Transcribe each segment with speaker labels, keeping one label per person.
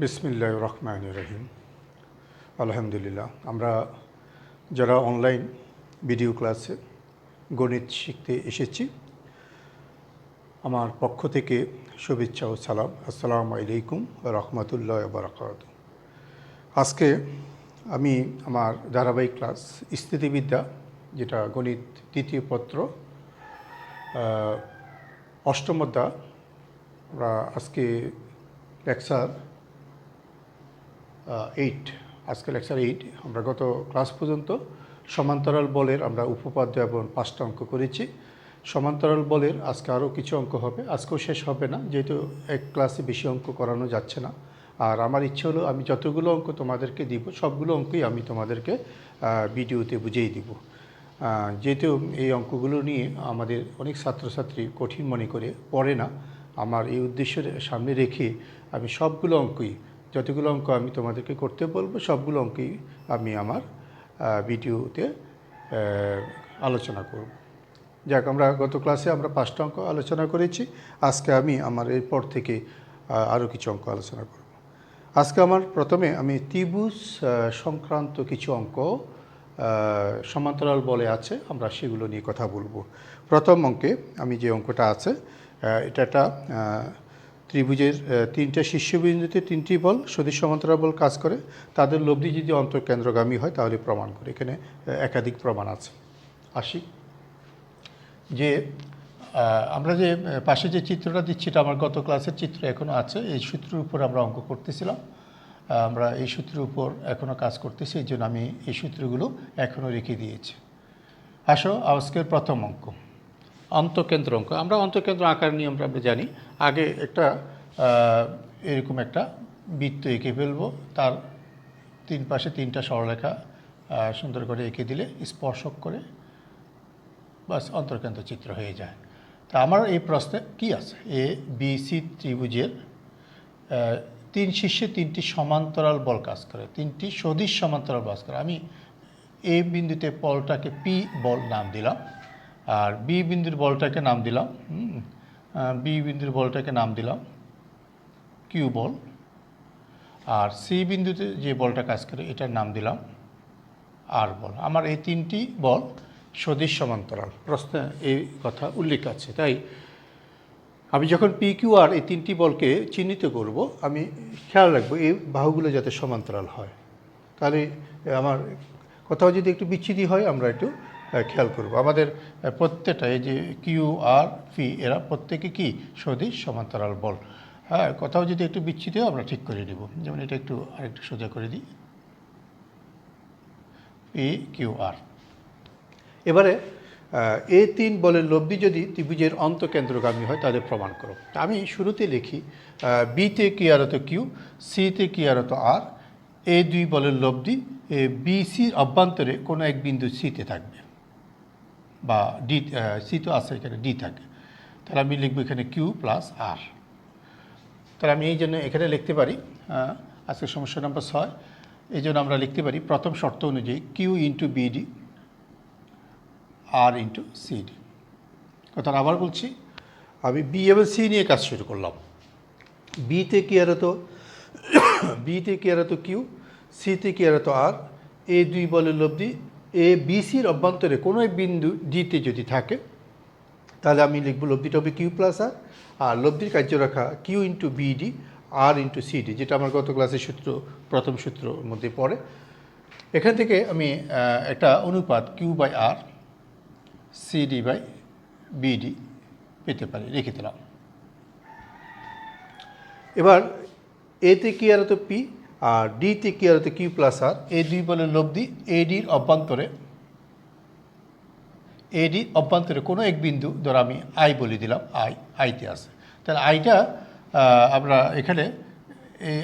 Speaker 1: বিসমিল্লাহির রহমানির রহিম। আলহামদুলিল্লাহ, আমরা যারা অনলাইন ভিডিও ক্লাসে গণিত শিখতে এসেছি, আমার পক্ষ থেকে শুভেচ্ছা ও সালাম। আসসালামু আলাইকুম রহমতুল্লাহ বারাকাতু। আজকে আমি আমার ধারাবাহিক ক্লাস স্থিতিবিদ্যা, যেটা গণিত তৃতীয় পত্র, অষ্টম অধ্যায়, আমরা আজকে লেকচার 8, আজকে লেকচার 8। আমরা গত ক্লাস পর্যন্ত সমান্তরাল বলের আমরা উপপাদ্য এবং 5টা অঙ্ক করেছি। সমান্তরাল বলের আজকে আরও কিছু অঙ্ক হবে, আজকেও শেষ হবে না, যেহেতু এক ক্লাসে বেশি অঙ্ক করানো যাচ্ছে না। আর আমার ইচ্ছে হলো আমি যতগুলো অঙ্ক তোমাদেরকে দিব সবগুলো অঙ্কই আমি তোমাদেরকে ভিডিওতে বুঝিয়ে দিব। যেহেতু এই অঙ্কগুলো নিয়ে আমাদের অনেক ছাত্রছাত্রী কঠিন মনে করে পড়ে না, আমার এই উদ্দেশ্যের সামনে রেখে আমি সবগুলো অঙ্কই, যতগুলো অঙ্ক আমি তোমাদেরকে করতে বলবো সবগুলো অঙ্কই আমি আমার ভিডিওতে আলোচনা করব। যাক, আমরা গত ক্লাসে আমরা 5টা অঙ্ক আলোচনা করেছি। আজকে আমি আমার এরপর থেকে আরও কিছু অঙ্ক আলোচনা করব। আজকে আমার প্রথমে আমি ত্রিভুজ সংক্রান্ত কিছু অঙ্ক সমান্তরাল বলে আছে, আমরা সেগুলো নিয়ে কথা বলবো। প্রথম অঙ্কে আমি যে অঙ্কটা আছে, এটা একটা ত্রিভুজের 3টা শীর্ষবিন্দুতে 3টি বল সদিশ সমান্তরাল বল কাজ করে, তাদের লব্ধি যদি অন্তঃকেন্দ্রগামী হয় তাহলে প্রমাণ করে। এখানে একাধিক প্রমাণ আছে। আসি যে আমরা যে পাশে যে চিত্রটা দিচ্ছি, এটা আমার গত ক্লাসের চিত্র এখনও আছে। এই সূত্রের উপর আমরা অঙ্ক করতেছিলাম, আমরা এই সূত্রের উপর এখনও কাজ করতেছি, এই জন্য আমি এই সূত্রগুলো এখনও রেখে দিয়েছি। আসো আজকের প্রথম অঙ্ক, অন্তঃকেন্দ্র অঙ্ক। আমরা অন্তঃকেন্দ্র আঁকার নিয়মটা আমরা জানি। আগে একটা এরকম একটা বৃত্ত এঁকে ফেলবো, তার 3 পাশে 3টা সরলরেখা সুন্দর করে এঁকে দিলে স্পর্শক করে বাস অন্তঃকেন্দ্র চিত্র হয়ে যায়। তা আমার এই প্রশ্নে কি আছে, এ বি সি ত্রিভুজের 3 শীর্ষে 3টি সমান্তরাল বল কাজ করে, 3টি সদিশ সমান্তরাল বল কাজ করে। আমি এ বিন্দুতে বলটাকে পি বল নাম দিলাম, আর বি বিন্দুর বলটাকে নাম দিলাম কিউ বল, আর সি বিন্দুতে যে বলটা কাজ করে এটার নাম দিলাম আর বল। আমার এই 3টি বল সদিশ সমান্তরাল, প্রশ্নে এই কথা উল্লেখ আছে। তাই আমি যখন পি কিউ আর এই 3টি বলকে চিহ্নিত করব, আমি খেয়াল রাখবো এই বাহুগুলো যাতে সমান্তরাল হয়। তাহলে আমার কোথাও যদি একটু বিচ্ছিন্ন হয় আমরা একটু খেয়াল করব। আমাদের প্রত্যেকটা এই যে কিউ আর পি, এরা প্রত্যেকে কি সদিশ সমান্তরাল বল। হ্যাঁ, কোথাও যদি একটু বিচ্ছিন্ন হয় আমরা ঠিক করে দেব। যেমন এটা একটু আরেকটু সোজা করে দিই, পি কিউ আর। এবারে এ 3 বলের লব্ধি যদি ত্রিভুজের অন্তঃকেন্দ্রগামী হয় তাহলে প্রমাণ করো। আমি শুরুতে লিখি বিতে কি আর হতো কিউ, সিতে কি আর হতো আর, এ 2 বলের লব্ধি বি সির অভ্যন্তরে কোনো এক বিন্দু সিতে থাকবে, বা ডি, সি তো আছে এখানে, ডি থাকে। তাহলে আমি লিখবো এখানে কিউ প্লাস আর। তাহলে আমি এই জন্য এখানে লিখতে পারি, আজকে সমস্যা নম্বর 6, এই জন্য আমরা লিখতে পারি প্রথম শর্ত অনুযায়ী Q into BD R into CD. কথা আবার বলছি, আমি বি এবং সি নিয়ে কাজ শুরু করলাম। বিতে কি আর হতো কিউ, সিতে কি আর হতো আর, এ 2 বলের লব্ধি এ বি সির অভ্যন্তরে কোনো এক বিন্দু ডিতে যদি থাকে তাহলে আমি লিখব লব্ধিটা হবে কিউ প্লাস আর, আর লব্ধির কার্যরেখা Q into BD R into CD, যেটা আমার গত ক্লাসের সূত্র, প্রথম সূত্রের মধ্যে পড়ে। এখান থেকে আমি একটা অনুপাত Q by R CD by BD পেতে পারি, রেখে দিলাম। এবার এতে কি আর হতো পি, আর ডিতে কি আর হতো কিউ প্লাস আর, এ 2 বলের লব্ধি এডির অভ্যন্তরে কোনো এক বিন্দু, ধর আমি আই বলে দিলাম, আইতে আছে। তাহলে আইটা আমরা এখানে এই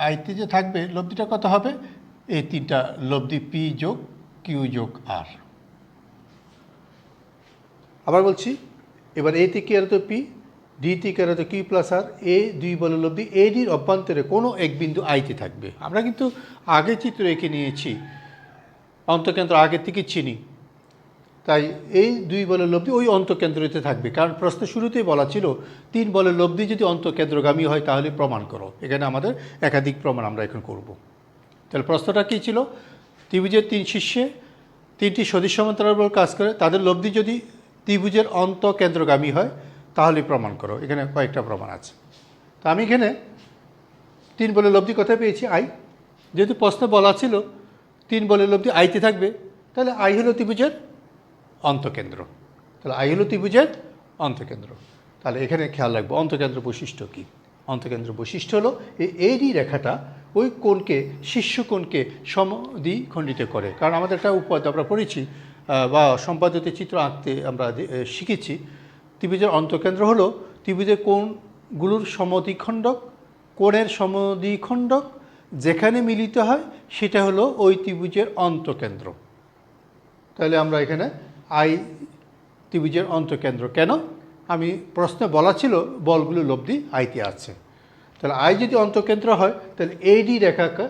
Speaker 1: আইতে যে থাকবে লব্ধিটা কত হবে, এই 3টা লব্ধি পি যোগ কিউ যোগ আর। আবার বলছি, এবার এতে কি আর হতো পি, ডিতে কি আর হতো কিউ প্লাস আর, এ 2 বলের লব্ধি এডির অভ্যন্তরে কোনো এক বিন্দু আইতে থাকবে। আমরা কিন্তু আগে চিত্র এঁকে নিয়েছি, অন্তঃকেন্দ্র আগের থেকে চিনি। তাই এই 2 বলের লব্ধি ওই অন্তঃকেন্দ্রতে থাকবে, কারণ প্রশ্ন শুরুতেই বলা ছিল 3 বলের লব্ধি যদি অন্তঃকেন্দ্রগামী হয় তাহলে প্রমাণ করো। এখানে আমাদের একাধিক প্রমাণ আমরা এখন করব। তাহলে প্রশ্নটা কী ছিল? ত্রিভুজের 3 শীর্ষে 3টি সদিশ সমান্তরাল কাজ করে, তাদের লব্ধি যদি ত্রিভুজের অন্তঃকেন্দ্রগামী হয় তাহলে প্রমাণ করো। এখানে কয়েকটা প্রমাণ আছে। তো আমি এখানে 3 বলের লব্ধি কোথায় পেয়েছি? আই। যেহেতু প্রশ্ন বলা ছিল 3 বলের লব্ধি আইতে থাকবে, তাহলে আই হলো ত্রিভুজের অন্তঃকেন্দ্র। তাহলে আই হলো ত্রিভুজের অন্তঃকেন্দ্র। তাহলে এখানে খেয়াল রাখবো অন্তঃকেন্দ্র বৈশিষ্ট্য কী। অন্তঃকেন্দ্র বৈশিষ্ট্য হলো এই এডি রেখাটা ওই কোণকে, শীর্ষ কোণকে সমদ্বিখণ্ডিত করে। কারণ আমাদের একটা উপায় আমরা পড়েছি বা সম্পাদিত চিত্র আঁকতে আমরা শিখেছি, ত্রিভুজের অন্তঃকেন্দ্র হলো ত্রিভুজের কোণগুলোর সমদ্বিখণ্ডক, কোণের সমদ্বিখণ্ডক যেখানে মিলিত হয় সেটা হলো ওই ত্রিভুজের অন্তঃকেন্দ্র। তাহলে আমরা এখানে আই ত্রিভুজের অন্তঃকেন্দ্র। কেন? আমি প্রশ্নে বলা ছিল বলগুলো লব্ধি আইতে আছে। তাহলে আই যদি অন্তঃকেন্দ্র হয় তাহলে এডি রেখাকে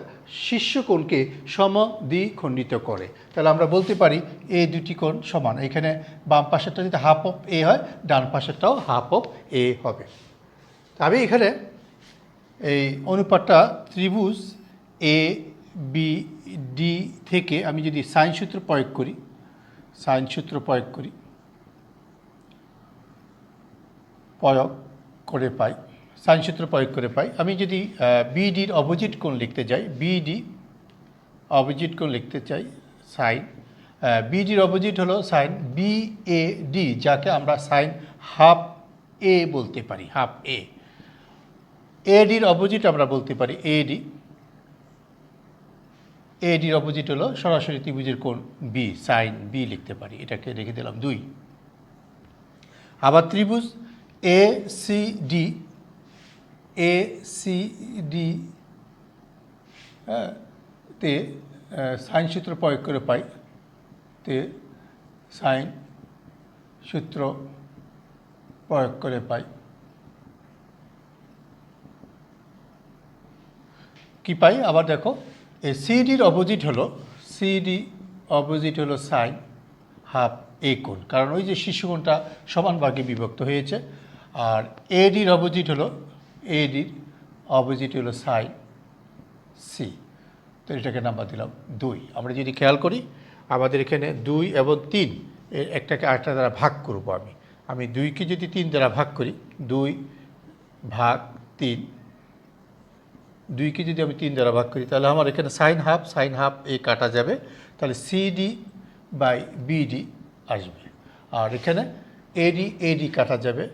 Speaker 1: শীর্ষ কোণকে সমদ্বিখণ্ডিত করে। তাহলে আমরা বলতে পারি এই দুটি কোণ সমান। এখানে বাম পাশেরটা যদি হাফ অফ এ হয়, ডান পাশেরটাও হাফ অফ এ হবে। তবে এখানে এই অনুপাতটা ত্রিভুজ এ বি ডি থেকে আমি যদি সাইন সূত্র প্রয়োগ করি, সাইন সূত্র প্রয়োগ করে পাই। আমি যদি বিডির অপোজিট কোণ লিখতে যাই, অপোজিট কোণ লিখতে চাই সাইন, বিডির অপোজিট হলো সাইন বি এ ডি, যাকে আমরা সাইন হাফ এ বলতে পারি, হাফ এ। এডির অপোজিট আমরা বলতে পারি এডি। এডির অপোজিট হলো সরাসরি ত্রিভুজের কোণ বি, সাইন বি লিখতে পারি। এটাকে রেখে দিলাম 2। আবার ত্রিভুজ এ সি ডি, তে সাইন সূত্র প্রয়োগ করে পাই, সাইন সূত্র প্রয়োগ করে পাই কি পাই? আবার দেখো এই সিডির অপোজিট হলো সাইন হাফ এ কোণ, কারণ ওই যে শীর্ষ কোণটা সমান ভাগে বিভক্ত হয়েছে। আর এডির অপোজিট হলো সাইন সি। তো এটাকে নাম্বার দিলাম 2। আমরা যদি খেয়াল করি আমাদের এখানে 2 এবং 3 একটাকে আরেকটা দ্বারা ভাগ করব। আমি 2কে যদি 3 দ্বারা ভাগ করি, 2 ভাগ 3, 2কে যদি আমি 3 দ্বারা ভাগ করি তাহলে আমার এখানে সাইন হাফ এ কাটা যাবে, তাহলে সিডি বাই বিডি আসবে। আর এখানে এডি কাটা যাবে।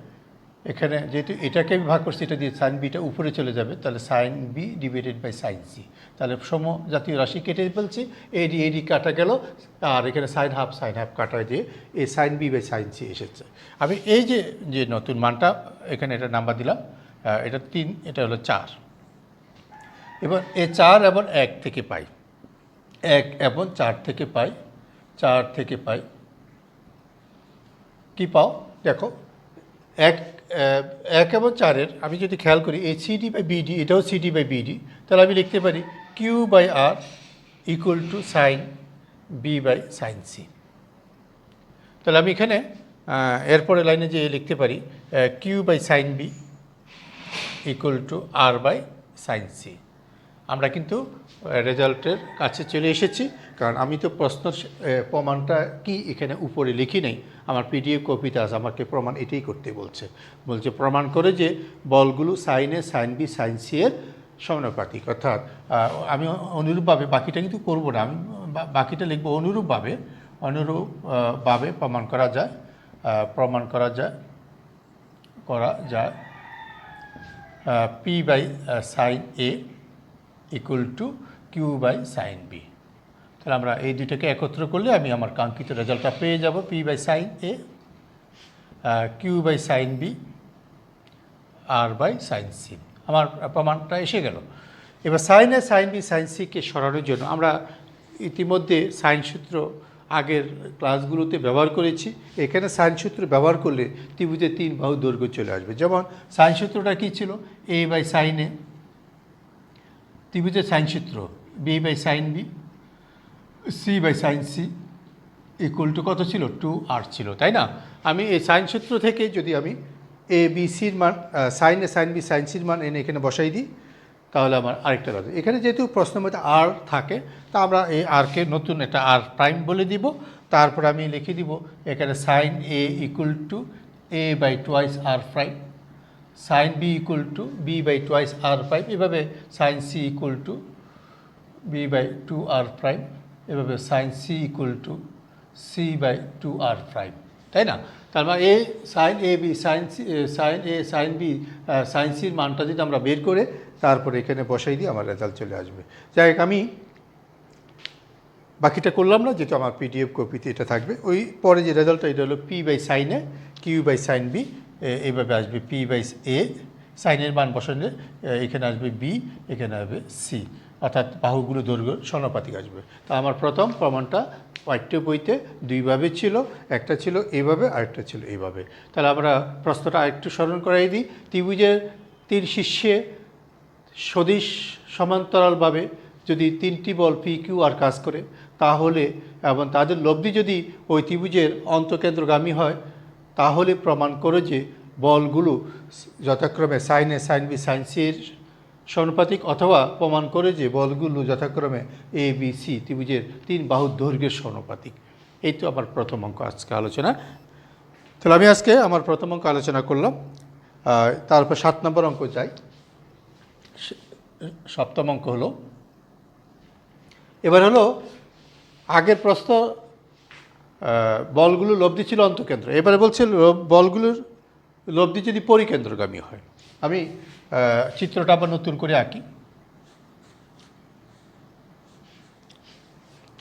Speaker 1: এখানে যেহেতু এটাকে আমি ভাগ করছি, এটা দিয়ে সাইন বিটা উপরে চলে যাবে, তাহলে sine B divided by sine C. তাহলে সমজাতীয় রাশি কেটে ফেলছি, এডি কাটা গেল, আর এখানে সাইন হাফ কাটা দিয়ে এই sine B by sine C এসেছে। আমি এই যে নতুন মানটা এখানে এটা নাম্বার দিলাম, এটা 3, এটা হলো 4। এবার এই 4 এবং 1 থেকে পাই, 1 এবং 4 থেকে পাই কি পাও? দেখো 1 এবং 4-এর আমি যদি খেয়াল করি এই সিডি বাই বিডি, এটাও সিডি বাই বিডি, তাহলে আমি লিখতে পারি Q by R equal to sine B by sine C. তাহলে আমি এখানে এরপরে লাইনে যে লিখতে পারি Q by sine B equal to R by sine C. আমরা কিন্তু রেজাল্টের কাছে চলে এসেছি, কারণ আমি তো প্রশ্নের প্রমাণটা কি এখানে উপরে লিখি নাই, আমার পিডিএফ কপিতে আছে। আমাকে প্রমাণ এটাই করতে বলছে প্রমাণ করে যে বলগুলো sign A, sine B, sine C এর সমানুপাতিক। অর্থাৎ আমি অনুরূপভাবে বাকিটা কিন্তু করবো না, আমি বাকিটা লিখবো অনুরূপভাবে প্রমাণ করা যায় P by sine A equal to Q by sine B. তাহলে আমরা এই দুইটাকে একত্র করলে আমি আমার কাঙ্ক্ষিত রেজাল্টটা পেয়ে যাব, P by sine A, Q by sine B, R by sine C. আমার প্রমাণটা এসে গেল। এবার sine A, sine B, sine সিকে সরানোর জন্য আমরা ইতিমধ্যে সাইন সূত্র আগের ক্লাসগুলোতে ব্যবহার করেছি। এখানে সাইন সূত্র ব্যবহার করলে ত্রিভুজের 3 বাহু দৈর্ঘ্য চলে আসবে। যেমন সাইন সূত্রটা কী ছিল? এ বাই সাইন এ, ত্রিভুজের সাইন সূত্র B by sine B, C by sine C, equal to কত ছিল 2r ছিল, তাই না? আমি এই সাইন সূত্র থেকে যদি আমি এ বি সির মান sign A sine B sine সির মান এনে এখানে বসাই দিই, তাহলে আমার আরেকটা রাজা এখানে যেহেতু প্রশ্নের মধ্যে আর থাকে, তা আমরা এই আরকে নতুন একটা আর প্রাইম বলে দিব। তারপর আমি লিখে দিব এখানে sine A equal to A by twice R prime, sine B equal to B by twice R prime, এভাবে sine C equal to B by two R prime, এভাবে sine C equal to C by two R prime, তাই না? তার মানে A sine A B sine C sine A sine B sine সির মানটা যদি আমরা বের করে তারপরে এখানে বসাই দিই, আমার রেজাল্ট চলে আসবে। যাই হোক, আমি বাকিটা করলাম না, যেহেতু আমার পিডিএফ কপিতে এটা থাকবে। ওই পরে যে রেজাল্টটা, এটা হলো P by sine A Q by sine B, এইভাবে আসবে পি বাই এ, সাইনের মান বসালে এখানে আসবে বি, এখানে আসবে সি, অর্থাৎ বাহুগুলো দৈর্ঘ্য সমানুপাতিক আসবে। তা আমার প্রথম প্রমাণটা পাঠ্য বইতে দুইভাবে ছিল, একটা ছিল এইভাবে, আরেকটা ছিল এইভাবে। তাহলে আমরা প্রশ্নটা আরেকটু স্মরণ করাই দিই। ত্রিভুজের তিন শীর্ষে সদিশ সমান্তরালভাবে যদি তিনটি বল পি কিউ আর কাজ করে, তাহলে এবং তাদের লব্ধি যদি ওই ত্রিভুজের অন্তঃকেন্দ্রগামী হয়, তাহলে প্রমাণ করে যে বলগুলো যথাক্রমে sign A sine B sine C এর সমানুপাতিক, অথবা প্রমাণ করে যে বলগুলো যথাক্রমে এ বি সি ত্রিভুজের তিন বাহুর দৈর্ঘ্যের সমানুপাতিক। এই তো আমার প্রথম অঙ্ক আজকে আলোচনা। তাহলে আমি আজকে আমার প্রথম অঙ্ক আলোচনা করলাম। তারপর 7 নম্বর অঙ্ক যাই। সপ্তম অঙ্ক হলো, এবার হলো আগের প্রশ্ন বলগুলো লব্ধি ছিল অন্তঃকেন্দ্র, এবারে বলছে বলগুলোর লব্ধি যদি পরিকেন্দ্রগামী হয়। আমি চিত্রটা আবার নতুন করে আঁকি।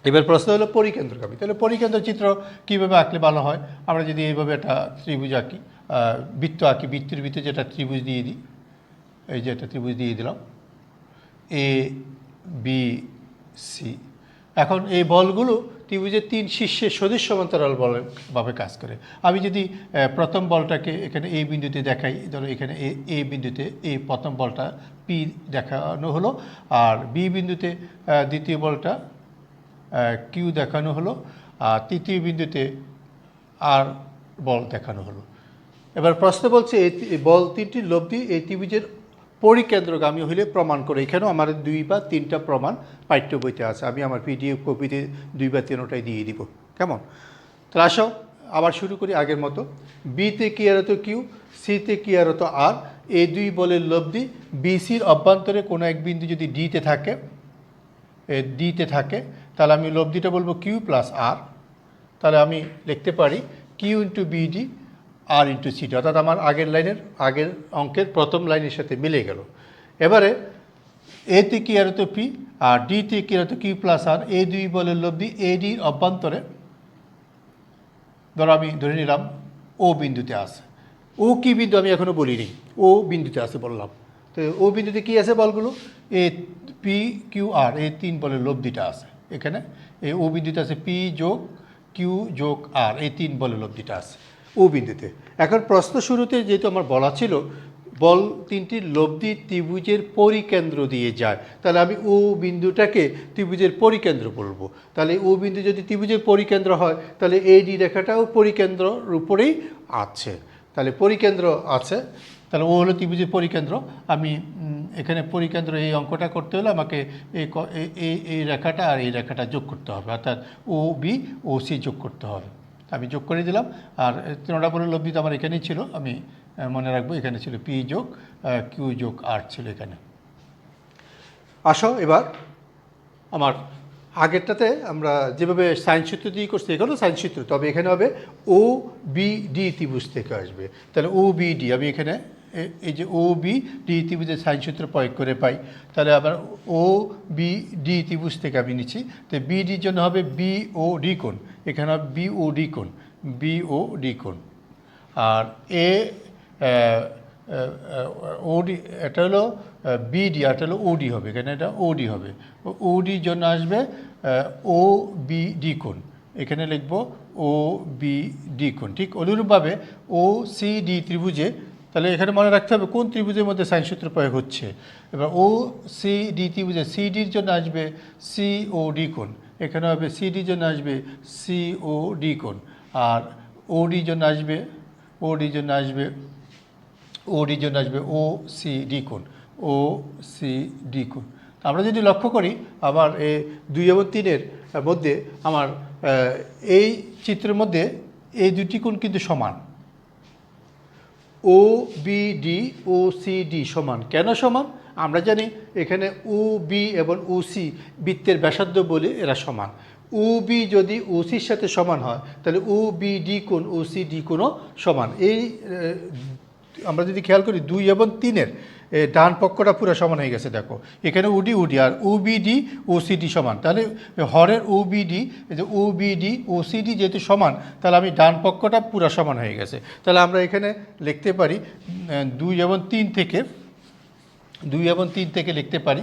Speaker 1: এবার প্রশ্ন হলো পরিকেন্দ্রগামী, তাহলে পরিকেন্দ্র চিত্র কীভাবে আঁকলে ভালো হয়? আমরা যদি এইভাবে একটা ত্রিভুজ আঁকি, বৃত্ত আঁকি, বৃত্তের ভিতরে যেটা ত্রিভুজ দিয়ে দিই, এই যে একটা ত্রিভুজ দিয়ে দিলাম এ বি সি। এখন এই বলগুলো ত্রিভুজের তিন শীর্ষে সদিশ সমান্তরাল বলভাবে কাজ করে। আমি যদি প্রথম বলটাকে এখানে এই বিন্দুতে দেখাই, ধরো এখানে এ বিন্দুতে এই প্রথম বলটা পি দেখানো হলো, আর বি বিন্দুতে দ্বিতীয় বলটা কিউ দেখানো হলো, আর তৃতীয় বিন্দুতে আর বল দেখানো হলো। এবার প্রশ্ন বলছে এই বল তিনটির লব্ধি এই ত্রিভুজের পরিকেন্দ্রগামী হইলে প্রমাণ করে। এখানেও আমার 2 বা 3টা প্রমাণ পাঠ্য বইতে আছে, আমি আমার পিডিএফ কপিতে 2 বা 3টাই দিয়ে দিব। কেমন? তাহলে আসো আবার শুরু করি আগের মতো। বিতে ক্রিয়ারত কিউ, সিতে ক্রিয়ারত আর, এই দুই বলের লব্ধি বিসির অভ্যন্তরে কোনো এক বিন্দু যদি ডিতে থাকে, তাহলে আমি লব্ধিটা বলবো কিউ প্লাস আর। তাহলে আমি লিখতে পারি Q into BD R into city, অর্থাৎ আমার আগের অঙ্কের প্রথম লাইনের সাথে মিলে গেল। এবারে এতে কি আর তো পি আর ডিতে কি আর তো কিউ প্লাস আর, এই দুই বলের লব্ধি এডির অভ্যন্তরে, ধরো আমি ধরে নিলাম ও বিন্দুতে আছে। ও কি বিন্দু আমি এখনও বলিনি, ও বিন্দুতে আছে বললাম। তো ও বিন্দুতে কী আছে বলগুলো? এ পি কিউ আর, এই তিন বলের লব্ধিটা আছে এখানে। এই ও বিন্দুতে আছে পি যোগ কিউ যোগ আর, এই তিন বলের লব্ধিটা আছে ও বিন্দুতে। এখন প্রশ্ন শুরুতে যেহেতু আমার বলা ছিল বল তিনটির লব্ধি ত্রিভুজের পরিকেন্দ্র দিয়ে যায়, তাহলে আমি ও বিন্দুটাকে ত্রিভুজের পরিকেন্দ্র বলবো। তাহলে ও বিন্দু যদি ত্রিভুজের পরিকেন্দ্র হয়, তাহলে এডি রেখাটাও পরিকেন্দ্রর উপরেই আছে। তাহলে পরিকেন্দ্র আছে, তাহলে ও হলো ত্রিভুজের পরিকেন্দ্র। আমি এখানে পরিকেন্দ্র এই অঙ্কটা করতে হলে আমাকে এই রেখাটা আর এই রেখাটা যোগ করতে হবে, অর্থাৎ ও বি ও সি যোগ করতে হবে। আমি যোগ করে দিলাম। আর 3টা বলের লব্ধি তো আমার এখানেই ছিল, আমি মনে রাখবো এখানে ছিল পি যোগ কিউ যোগ আর ছিল এখানে। আসো এবার আমার আগেরটাতে আমরা যেভাবে সাইন সূত্র দিয়ে করছি, এখানেও সাইন সূত্র, তবে এখানে হবে ও বি ডি ত্রিভুজ থেকে আসবে। তাহলে ও বি ডি আমি এখানে এই যে ও বি ডি ত্রিভুজের সাইন সূত্র প্রয়োগ করে পাই। তাহলে আবার ও বি ডি ত্রিভুজ থেকে আমি নিচ্ছি, তো বিডির জন্য হবে বি ও ডি কোণ, এখানে হবে বি ও ডি কোণ, বি ও ডি কোণ। আর এ ওডি, এটা হলো বিডি, আর এটা হলো ওডি হবে, এখানে এটা ওডি হবে। ওডির জন্য আসবে ও বি ডি কোণ, এখানে লিখব ও বি ডি কোণ। ঠিক অনুরূপভাবে ও সি ডি ত্রিভুজে, তাহলে এখানে মনে রাখতে হবে কোন ত্রিভুজের মধ্যে সাইন সূত্র প্রয়োগ হচ্ছে। এবার ও সি ডি ত্রিভুজে সিডির জন্য আসবে সি ও ডি কোণ, এখানে হবে সিডির জন্য আসবে সিওডি কোণ, আর ওডির জন্য আসবে ও সিডি কোণ, ও সিডি কোণ। আমরা যদি লক্ষ্য করি আমার এই 2 এবং 3-এর মধ্যে আমার এই চিত্রের মধ্যে এই দুটি কোণ কিন্তু সমান, ও বিডি ও সিডি সমান। কেন সমান? আমরা জানি এখানে ও বি এবং ও সি বৃত্তের ব্যাসার্ধ বলে এরা সমান। ও বি যদি ও সির সাথে সমান হয় তাহলে ও বিডি কোণ ও সিডি কোণও সমান। এই আমরা যদি খেয়াল করি 2 এবং 3-এর ডান পক্ষটা পুরো সমান হয়ে গেছে। দেখো এখানে ওডি আর ওবিডি ওসিডি সমান, তাহলে হরের ওবিডি ওসিডি যেহেতু সমান তাহলে আমি ডান পক্ষটা পুরো সমান হয়ে গেছে। তাহলে আমরা এখানে লিখতে পারি 2 এবং 3 থেকে লিখতে পারি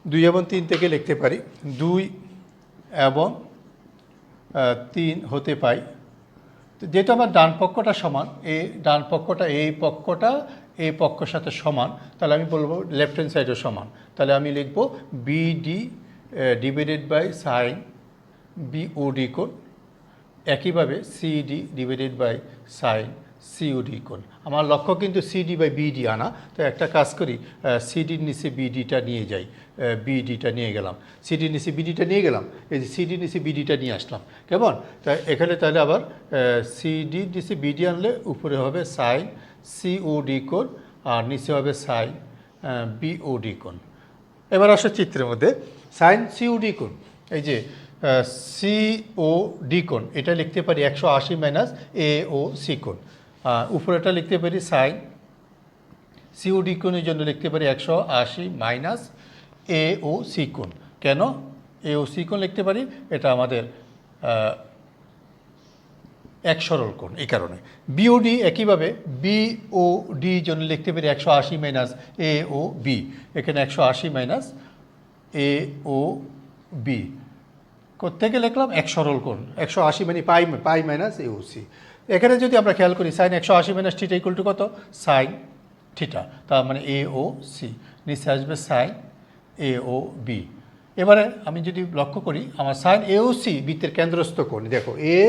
Speaker 1: 2 এবং 3 থেকে লিখতে পারি 2 এবং 3 হতে পাই। যেহেতু আমার ডান পক্ষটা সমান, এই ডান পক্ষটা এই পক্ষের সাথে সমান, তাহলে আমি বলবো লেফট হ্যান্ড সাইডও সমান। তাহলে আমি লিখব BD divided by sine BOD কোণ, একইভাবে CD divided by sine COD কোণ। আমার লক্ষ্য কিন্তু সিডি বাই বিডি আনা, তো একটা কাজ করি, সিডির নিচে বিডিটা নিয়ে যাই, বিডিটা নিয়ে গেলাম, সিডির নিচে বিডিটা নিয়ে গেলাম, এই যে সিডির নিচে বিডিটা নিয়ে আসলাম। কেমন? তাই এখানে তাহলে আবার সিডির নিচে বিডি আনলে উপরে হবে সাইন সিওডি কোণ আর নিচে হবে সাইন বিওডি কোণ। এবার আসো চিত্রের মধ্যে সাইন সিওডি কোণ, এই যে সিওডি কোণ, এটা লিখতে পারি 180 মাইনাস এ ও সি কোণ। উপরেটা লিখতে পারি সাইন সিওডি কোণের জন্য লিখতে পারি 180 মাইনাস এ ও সি কোণ। কেন এ ও সি কোণ লিখতে পারি? এটা আমাদের এক সরল কোণ, এই কারণে। বিওডি একইভাবে বিওডি জন্য লিখতে পারি 180 মাইনাস এ ও বি, এখানে 180 মাইনাস এ ও বি কোত্থেকে লিখলাম? এক সরল কোণ, 180 মানে পাই মাইনাস এ ও সি। এখানে যদি আমরা খেয়াল করি sine 180 minus theta equal to কত? সাইন থিটা, তার মানে এ ও সি, নিচে আসবে সাইন এ ও বি। এবারে আমি যদি লক্ষ্য করি আমার সাইন এ ও সি বৃত্তের কেন্দ্রস্থ কোণ, দেখো এ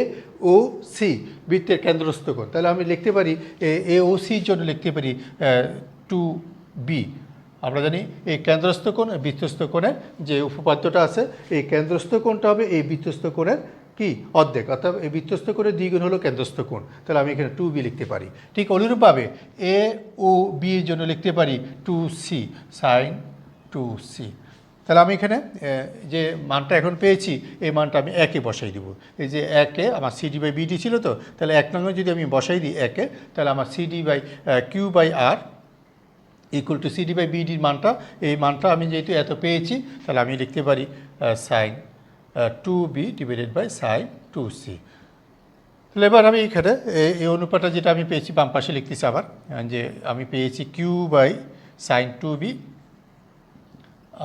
Speaker 1: ও সি বৃত্তের কেন্দ্রস্থ কোণ, তাহলে আমি লিখতে পারি এ ও সির জন্য লিখতে পারি 2b। আমরা জানি এই কেন্দ্রস্থ কোণ বৃত্তস্থ কোণের যে উপপাদ্যটা আছে, এই কেন্দ্রস্থ কোণটা হবে এই বৃত্তস্থ কোণের কি অর্ধেক, অর্থাৎ এই বৃত্তস্থ কোণের দ্বিগুণ হলো কেন্দ্রস্থ কোণ। তাহলে আমি এখানে 2b লিখতে পারি। ঠিক অনুরূপভাবে এ ও বি এর জন্য লিখতে পারি 2c সাইন 2c। তাহলে আমি এখানে যে মানটা এখন পেয়েছি এই মানটা আমি একে বসাই দেবো। এই যে একে আমার সিডি বাই বিডি ছিল, তো তাহলে 1 নং যদি আমি বসাই দিই একে, তাহলে আমার CD by Q by R equal to CD by বিডির মানটা, এই মানটা আমি যেহেতু এত পেয়েছি তাহলে আমি লিখতে পারি sign 2b divided by sine 2c। তাহলে এবার আমি এখানে এই অনুপাতটা যেটা আমি পেয়েছি বাম পাশে লিখতেছি আবার, যে আমি পেয়েছি কিউ বাই সাইন 2b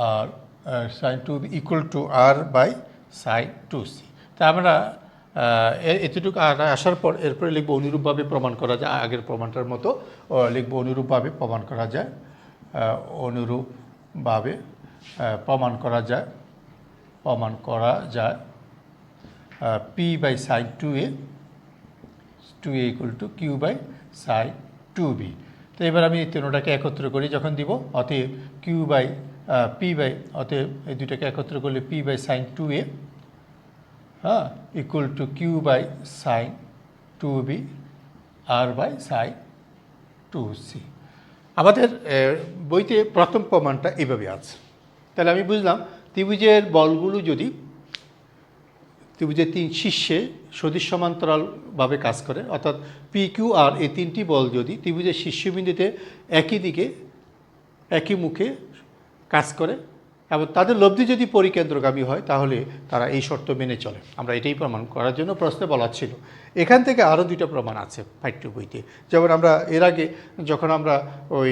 Speaker 1: আর sine 2b equal to R by sine 2c। তা আমরা এতটুকু আসার পর এরপরে লিখবো অনুরূপভাবে প্রমাণ করা যায়, আগের প্রমাণটার মতো লিখবো অনুরূপভাবে প্রমাণ করা যায়, অনুরূপভাবে প্রমাণ করা যায় P by sine 2a equal to Q by sine 2b। তো এবার আমি এই তিনটাকে একত্র করি যখন দিব, অতএব কিউ বাই পি বাই, অতএব এই দুটাকে একত্র করলে P by sine 2a equal to Q by sine 2b R by sine 2c। আমাদের বইতে প্রথম প্রমাণটা এভাবে আছে। তাহলে আমি বুঝলাম ত্রিভুজের বলগুলো যদি ত্রিভুজের 3 শীর্ষে সদিশ সমান্তরালভাবে কাজ করে, অর্থাৎ পি কিউ আর এই 3টি বল যদি ত্রিভুজের শীর্ষবিন্দুতে একই দিকে একই মুখে কাজ করে এবং তাদের লব্ধি যদি পরিকেন্দ্রগামী হয় তাহলে তারা এই শর্ত মেনে চলে। আমরা এটাই প্রমাণ করার জন্য প্রশ্নে বলা ছিল। এখান থেকে আরও 2টা প্রমাণ আছে পাঠ্য বইতে। যেমন আমরা এর আগে যখন আমরা ওই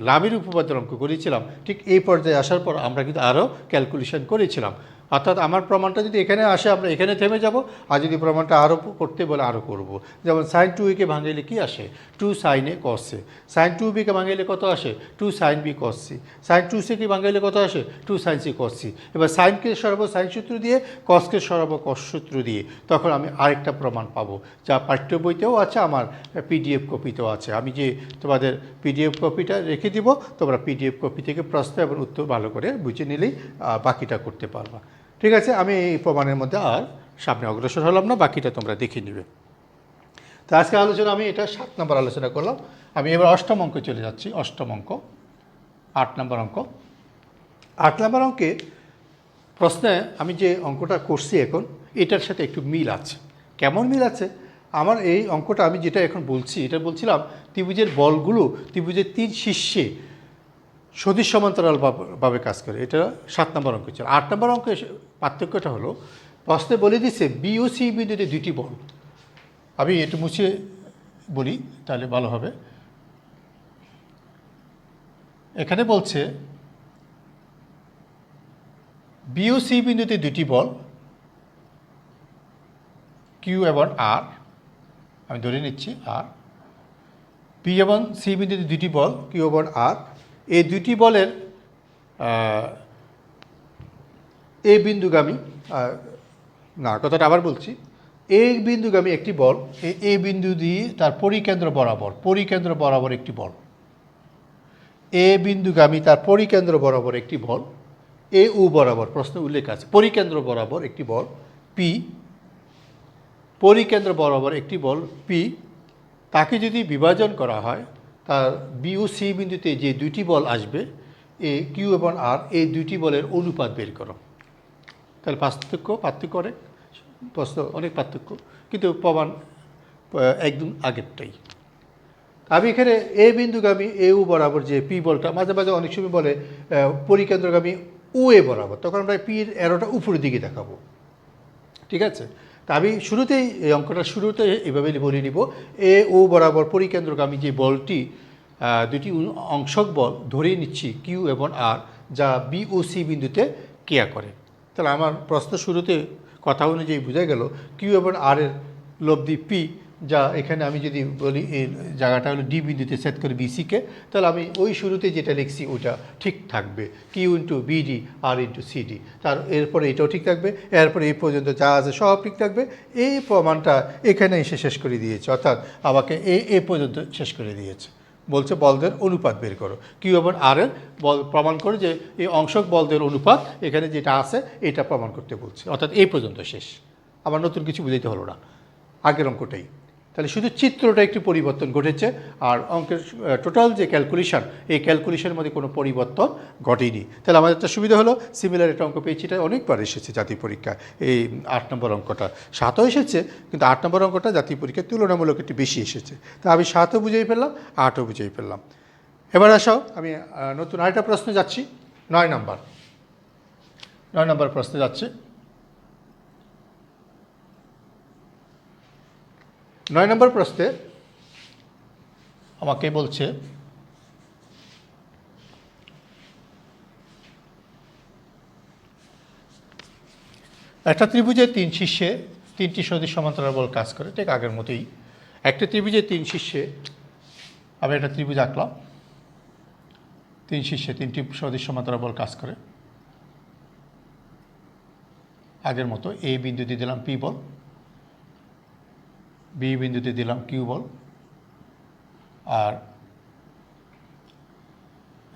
Speaker 1: লামির উপপাদ্যের অঙ্ক করেছিলাম, ঠিক এই পর্যায়ে আসার পর আমরা কিন্তু আরও ক্যালকুলেশন করেছিলাম। অর্থাৎ আমার প্রমাণটা যদি এখানে আসে আমরা এখানে থেমে যাব, আর যদি প্রমাণটা আরও করতে বলে আরও করব। যেমন সাইন 2a কে ভাঙাইলে কি আসে? 2 sin a cos a। Sine 2b কে ভাঙাইলে কত আসে? 2 sin b cos c। Sine 2c কে ভাঙাইলে কত আসে? 2 sin c cos c। এবার সাইনকে সরাবো সাইন সূত্র দিয়ে, কসকে সরাবো কস সূত্র দিয়ে, তখন আমি আরেকটা প্রমাণ পাবো, যা পাঠ্য বইতেও আছে, আমার পিডিএফ কপিতেও আছে। আমি যে তোমাদের পিডিএফ কপিটা রেখে দিব, তোমরা পিডিএফ কপি থেকে প্রশ্ন এবং উত্তর ভালো করে বুঝে নিলেই বাকিটা করতে পারবা। ঠিক আছে, আমি এই প্রমাণের মধ্যে আর সামনে অগ্রসর হলাম না, বাকিটা তোমরা দেখে নিবে। তো আজকে আলোচনা আমি এটা 7 নম্বর আলোচনা করলাম। আমি এবার অষ্টম অঙ্কে চলে যাচ্ছি। অষ্টম অঙ্ক 8 নম্বর অঙ্ক। 8 নম্বর অঙ্কে প্রশ্নে আমি যে অঙ্কটা করছি এখন, এটার সাথে একটু মিল আছে। কেমন মিল আছে? আমার এই অঙ্কটা আমি যেটা এখন বলছি, এটা বলছিলাম ত্রিভুজের বলগুলো ত্রিভুজের 3 শীর্ষে সদিশ সমান্তরালভাবে কাজ করে। এটা 7 নম্বর অঙ্ক ছিল। 8 নম্বর অঙ্কের পার্থক্যটা হলো, প্রশ্নে বলে দিচ্ছে বি ও সি বিন্দুতে দুটি বল। আমি একটু মুছে বলি তাহলে ভালো হবে। এখানে বলছে বি ও সি বিন্দুতে দুটি বল কিউ এবং আর, আমি ধরে নিচ্ছি আর। বি এবং সি বিন্দুতে দুটি বল কিউ এবং আর, এই দুটি বলের এ বিন্দুগামী, না কথাটা আবার বলছি, এ বিন্দুগামী একটি বল এ বিন্দু দিয়ে তার পরিকেন্দ্র বরাবর একটি বল, এ বিন্দুগামী তার পরিকেন্দ্র বরাবর একটি বল, এ ও বরাবর প্রশ্ন উল্লেখ আছে, পরিকেন্দ্র বরাবর একটি বল পি, পরিকেন্দ্র বরাবর একটি বল পি, তাকে যদি বিভাজন করা হয়, তার বি ও সি বিন্দুতে যে দুটি বল আসবে এ কিউ এবং আর, এই দুটি বলের অনুপাত বের করো। তাহলে পার্থক্য অনেক, প্রশ্ন অনেক পার্থক্য, কিন্তু প্রমাণ একদম আগেরটাই। আমি এখানে এ বিন্দুগামী এ ও বরাবর যে পি বলটা, মাঝে মাঝে অনেক সময় বলে পরিকেন্দ্রগামী ও এ বরাবর, তখন আমরা পির অ্যারোটা উপরের দিকে দেখাবো। ঠিক আছে, তা আমি শুরুতেই এই অঙ্কটা শুরুতে এভাবে বলে নিব, এ ও বরাবর পরিকেন্দ্রগামী যে বলটি, দুটি অংশক বল ধরে নিচ্ছি কিউ এবং আর, যা বি ও সি বিন্দুতে ক্রিয়া করে। তাহলে আমার প্রশ্ন শুরুতে কথা অনুযায়ী বোঝা গেল কিউ এবং আর এর লব্ধি পি, যা এখানে আমি যদি বলি এই জায়গাটা হলো ডি বিন্দুতে সেট করে বিসিকে, তাহলে আমি ওই শুরুতে যেটা লিখছি ওইটা ঠিক থাকবে, Q into BD R into CD. তার এরপরে এটাও ঠিক থাকবে, এরপরে এই পর্যন্ত যা আছে সব ঠিক থাকবে। এই প্রমাণটা এখানে এসে শেষ করে দিয়েছে, অর্থাৎ আমাকে এ পর্যন্ত শেষ করে দিয়েছে। বলছে বলদের অনুপাত বের করো, কিউ এবং আর এর বল প্রমাণ করে যে এই অংশক বলদের অনুপাত এখানে যেটা আছে এটা প্রমাণ করতে বলছে, অর্থাৎ এই পর্যন্ত শেষ। আবার নতুন কিছু বুঝাইতে হলো না, আগের অঙ্কটাই। তাহলে শুধু চিত্রটা একটু পরিবর্তন ঘটেছে, আর অঙ্কের টোটাল যে ক্যালকুলেশন, এই ক্যালকুলেশনের মধ্যে কোনো পরিবর্তন ঘটেনি। তাহলে আমাদের একটা সুবিধা হলো, সিমিলার একটা অঙ্ক পেয়েছি, এটা অনেকবার এসেছে জাতীয় পরীক্ষায়। এই 8 নম্বর অঙ্কটা 7ও এসেছে, কিন্তু 8 নম্বর অঙ্কটা জাতীয় পরীক্ষায় তুলনামূলক একটু বেশি এসেছে। তা আমি 7ও বুঝেই ফেললাম, 8ও বুঝেই ফেললাম। এবার আসো আমি নতুন আরেকটা প্রশ্নে যাচ্ছি, 9 নম্বর প্রশ্নে যাচ্ছে। 9 নম্বর প্রশ্নে আমাকে বলছে একটা ত্রিভুজের 3 শীর্ষে 3টি সদিশ সমান্তরাল বল কাজ করে, ঠিক আগের মতোই। একটা ত্রিভুজের 3 শীর্ষে আমি একটা ত্রিভুজ আঁকলাম, 3 শীর্ষে 3টি সদিশ সমান্তরাল বল কাজ করে। আগের মতো এ বিন্দুতে দিলাম পি বল, বি বিন্দুতে দিলাম কিউ বল, আর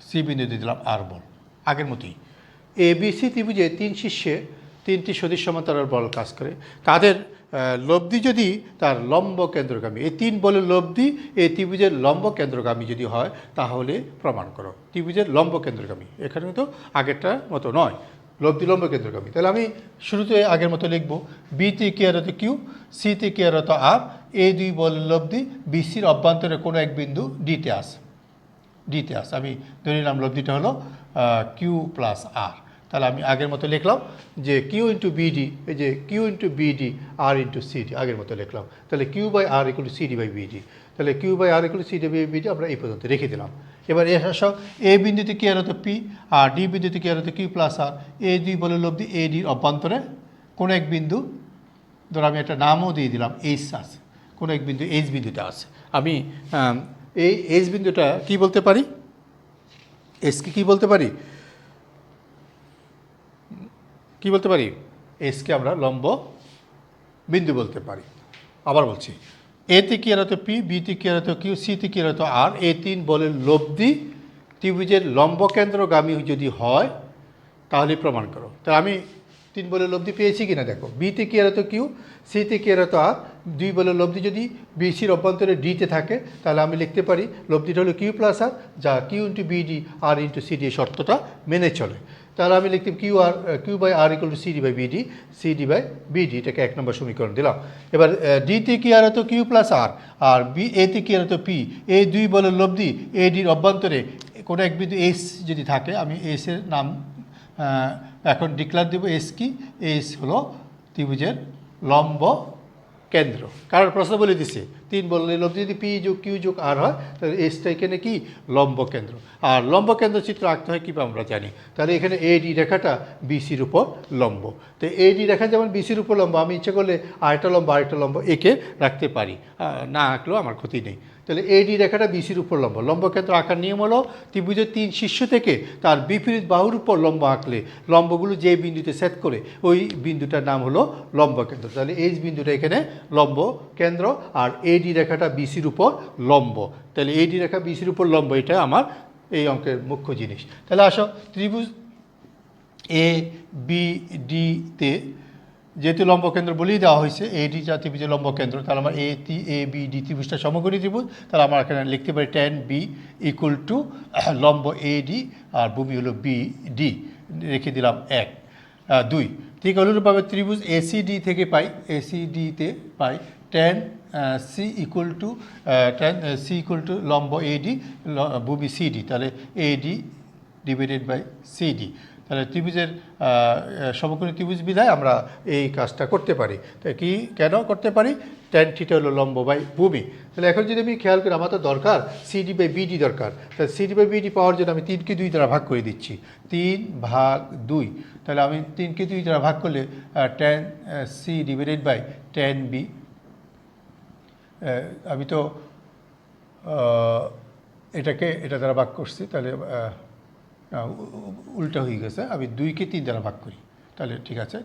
Speaker 1: সি বিন্দুতে দিলাম আর বল, আগের মতোই। এ বি সি ত্রিভুজে 3 শীর্ষে 3টি সদিশ সমান্তরাল বল কাজ করে, তাদের লব্ধি যদি তার লম্ব কেন্দ্রগামী, এই 3 বলের লব্ধি এই ত্রিভুজের লম্ব কেন্দ্রগামী যদি হয়, তাহলে প্রমাণ করো ত্রিভুজের লম্ব কেন্দ্রগামী। এখানে তো আগেরটার মতো নয়, লব্ধি লম্ব কেন্দ্রগামী। তাহলে আমি শুরুতে আগের মতো লিখব, বিতে ক্রিয়ারত কিউ, সিতে ক্রিয়ারত আর, এই দুই বলের লব্ধি বিসির অভ্যন্তরে কোনো এক বিন্দু ডিতে আসে। আমি ধরে নিলাম লব্ধিটা হলো কিউ প্লাস আর। তাহলে আমি আগের মতো লিখলাম যে কিউ ইন্টু বিডি, এই যে Q into BD R into CD, আগের মতো লিখলাম। তাহলে Q by R equal to CD by BD. তাহলে Q by R equal to CD by BD আমরা এই পর্যন্ত রেখে দিলাম। এবার এর আসো এ বিন্দুতে কী আর হতো পি আর ডি বিন্দুতে কী আর হতো কিউ প্লাস আর এ দুই বলে লব্ধি এ ডির অভ্যন্তরে কোনো এক বিন্দু, ধরো আমি একটা নামও দিয়ে দিলাম এইচ আছে, কোনো এক বিন্দু এইচ বিন্দুটা আছে। আমি এই এইচ বিন্দুটা কি বলতে পারি, এসকে কি বলতে পারি, কি বলতে পারি, এসকে আমরা লম্ব বিন্দু বলতে পারি। আবার বলছি, এতে কি আর হতো পি, বিতে কি আর হতো কিউ, সিতে কি আর হতো আর, এই তিন বলের লব্ধি ত্রিভুজের লম্ব কেন্দ্রগামী যদি হয় তাহলে প্রমাণ করো। তাহলে আমি তিন বলের লব্ধি পেয়েছি কিনা দেখো, বিতে কি আর হতো কিউ, সিতে কি আর হতো আর, দুই বলের লব্ধি যদি বিসির অভ্যন্তরে ডিতে থাকে তাহলে আমি লিখতে পারি লব্ধিটা হলো কিউ প্লাস আর, যা Q into BD R into CD এই শর্তটা মেনে চলে। তাহলে আমি লিখতাম Q by R equal to CD by BD, CD by BD, এটাকে 1 নম্বর সমীকরণ দিলাম। এবার ডিতে কি আর হতো কিউ প্লাস আর, আর বি এতে কি আর হতো পি, এই দুই বলের লব্ধি এডির অভ্যন্তরে কোনো এক বিন্দু এস যদি থাকে, আমি এসের নাম এখন ডিক্লার দেবো। এস কি, এস হলো ত্রিভুজের লম্ব কেন্দ্র। কারণ প্রশ্ন বলে দিছে তিন বললে লব্ধি যদি পি যোগ কিউ যোগ আর হয় তাহলে এসটা এখানে কি লম্ব কেন্দ্র। আর লম্ব কেন্দ্র চিত্র আঁকতে হয় কীভাবে আমরা জানি, তাহলে এখানে এডি রেখাটা বিসির উপর লম্ব। তো এডি রেখা যেমন বিসির উপর লম্ব, আমি ইচ্ছে করলে আরেকটা লম্ব এঁকে রাখতে পারি, না আঁকলেও আমার ক্ষতি নেই। তাহলে এডি রেখাটা বিসির উপর লম্ব, লম্বকেন্দ্র আঁকার নিয়ম হলো ত্রিভুজের তিন শীর্ষ থেকে তার বিপরীত বাহুর উপর লম্ব আঁকলে লম্বগুলো যে বিন্দুতে সেট করে ওই বিন্দুটার নাম হলো লম্বকেন্দ্র। তাহলে এই বিন্দুটা এখানে লম্ব কেন্দ্র আর এডি রেখাটা বিসির উপর লম্ব। তাহলে এডি রেখা বিসির উপর লম্ব, এটা আমার এই অঙ্কের মুখ্য জিনিস। তাহলে আসো ত্রিভুজ এ বি ডিতে যেহেতু লম্বকেন্দ্র বলেই দেওয়া হয়েছে এডি যা ত্রিভুজের লম্বকেন্দ্র, তাহলে আমার এ বি ডি ত্রিভুজটা সমকোণী ত্রিভুজ। তাহলে আমার এখানে লিখতে পারি ট্যান বি ইকুয়াল টু লম্ব এডি আর ভূমি হলো বি ডি, রেখে দিলাম 1 2। ঠিক অনুরূপভাবে ত্রিভুজ এসিডি থেকে পাই, এসিডিতে পাই ট্যান সি ইকুয়াল টু লম্ব এডি ভূমি সিডি, তাহলে এডি ডিভাইডেড বাই সিডি। তাহলে ত্রিভুজের সমকোণী ত্রিভুজ বিধায় আমরা এই কাজটা করতে পারি। তাই কি কেন করতে পারি, ট্যান থিটা হলো লম্ব বাই ভূমি। তাহলে এখন যদি আমি খেয়াল করি, আমার তো দরকার সিডি বাই বিডি দরকার, তাহলে সিডি বাই বিডি পাওয়ার জন্য আমি 3কে 2 দ্বারা ভাগ করে দিচ্ছি, 3/2। তাহলে আমি 3কে 2 দ্বারা ভাগ করলে tan C divided by tan B, আমি তো এটা দ্বারা ভাগ করছি, তাহলে উল্টা হয়ে গেছে, আমি 2কে 3 দ্বারা ভাগ করি, তাহলে ঠিক আছে।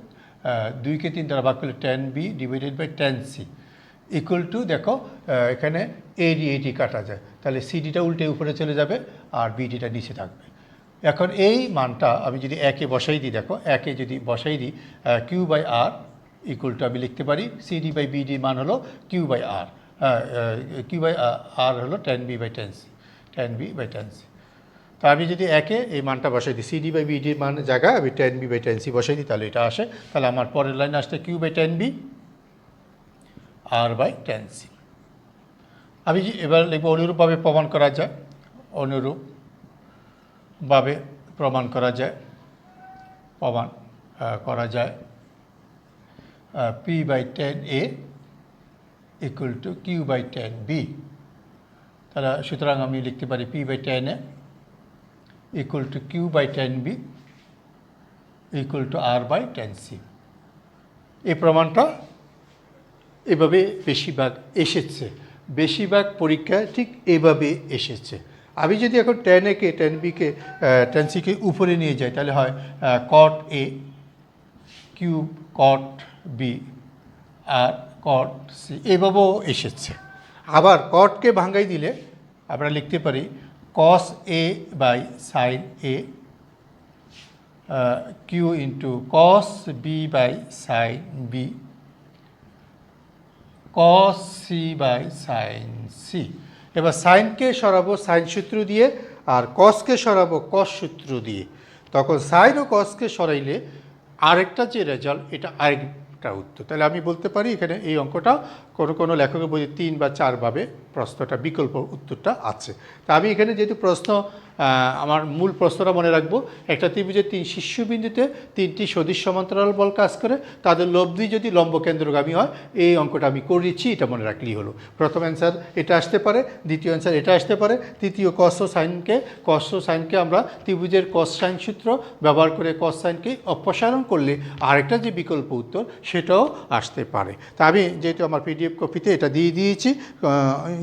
Speaker 1: 2কে 3 দ্বারা ভাগ করলে tan B divided by tan C equal to, দেখো এখানে এডি কাটা যায়, তাহলে সিডিটা উল্টে উপরে চলে যাবে আর বিডিটা নিচে থাকবে। এখন এই মানটা আমি যদি 1-এ বসাই দিই, দেখো 1-এ যদি বসাই দিই Q by R equal to আমি লিখতে পারি সিডি বাই বিডির মান হলো Q by R, Q by R হলো tan B by tan C, tan B by tan C. তা আমি যদি 1-এ এই মানটা বসাই দিই, সিডি বাই বিডির মান জায়গায় আমি tan B by tan C বসাই দিই, তাহলে এটা আসে। তাহলে আমার পরের লাইনে আসছে Q by tan B R by tan C. আমি এবার লিখব অনুরূপভাবে প্রমাণ করা যায়, অনুরূপভাবে প্রমাণ করা যায় P by tan A equal to Q by tan B. তাহলে সুতরাং আমি লিখতে পারি P by tan A equal to Q by tan B equal to R by tan C. এই প্রমাণটা এভাবে বেশিরভাগ পরীক্ষায় ঠিক এভাবে এসেছে। আমি যদি এখন ট্যান একে ট্যান বিকে ট্যান সিকে উপরে নিয়ে যাই, তাহলে হয় cot A cube cot B আর কট সি, এভাবেও এসেছে। আবার কটকে ভাঙাই দিলে আমরা লিখতে পারি cos A by sine A Q into cos B by sine B cos C by sine C. এবার সাইনকে সরাবো সাইন সূত্র দিয়ে আর কসকে সরাবো কস সূত্র দিয়ে, তখন সাইন ও কসকে সরাইলে আরেকটা যে রেজাল্ট, এটা আরেকটা উত্তর। তাহলে আমি বলতে পারি এখানে এই অঙ্কটা কোনো লেখকের বইয়ে 3 বা 4 ভাবে প্রশ্নটা বিকল্প উত্তরটা আছে। তা আমি এখানে যেহেতু প্রশ্ন আমার মূল প্রশ্নটা মনে রাখবো, একটা ত্রিভুজের 3 শীর্ষবিন্দুতে 3টি সদিশ সমান্তরাল বল কাজ করে, তাদের লব্ধি যদি লম্ব কেন্দ্রগামী হয়, এই অঙ্কটা আমি করেছি, এটা মনে রাখলেই হলো। প্রথম অ্যান্সার এটা আসতে পারে, দ্বিতীয় অ্যান্সার এটা আসতে পারে, তৃতীয় কস ও সাইনকে আমরা ত্রিভুজের কস সাইন সূত্র ব্যবহার করে কস সাইনকে অপসারণ করলে আরেকটা যে বিকল্প উত্তর সেটাও আসতে পারে। তা আমি যেহেতু আমার পিডিএফ কপিতে এটা দিয়ে দিয়েছি,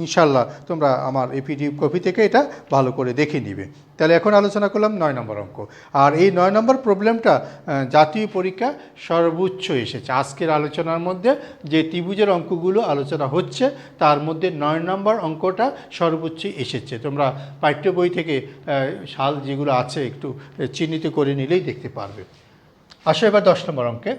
Speaker 1: ইনশাল্লাহ তোমরা আমার এই পিডিএফ কপি থেকে এটা ভালো করে দেখে নিবে। তাহলে এখন আলোচনা করলাম 9 নম্বর অঙ্ক। আর এই 9 নম্বর প্রবলেমটা জাতীয় পরীক্ষা সর্বোচ্চ এসেছে। আজকের আলোচনার মধ্যে যে ত্রিভুজের অঙ্কগুলো আলোচনা হচ্ছে তার মধ্যে 9 নম্বর অঙ্কটা সর্বোচ্চ এসেছে। তোমরা পাঠ্য বই থেকে সাল যেগুলো আছে একটু চিহ্নিত করে নিলেই দেখতে পারবে। আসো এবার 10 নম্বর অঙ্কে।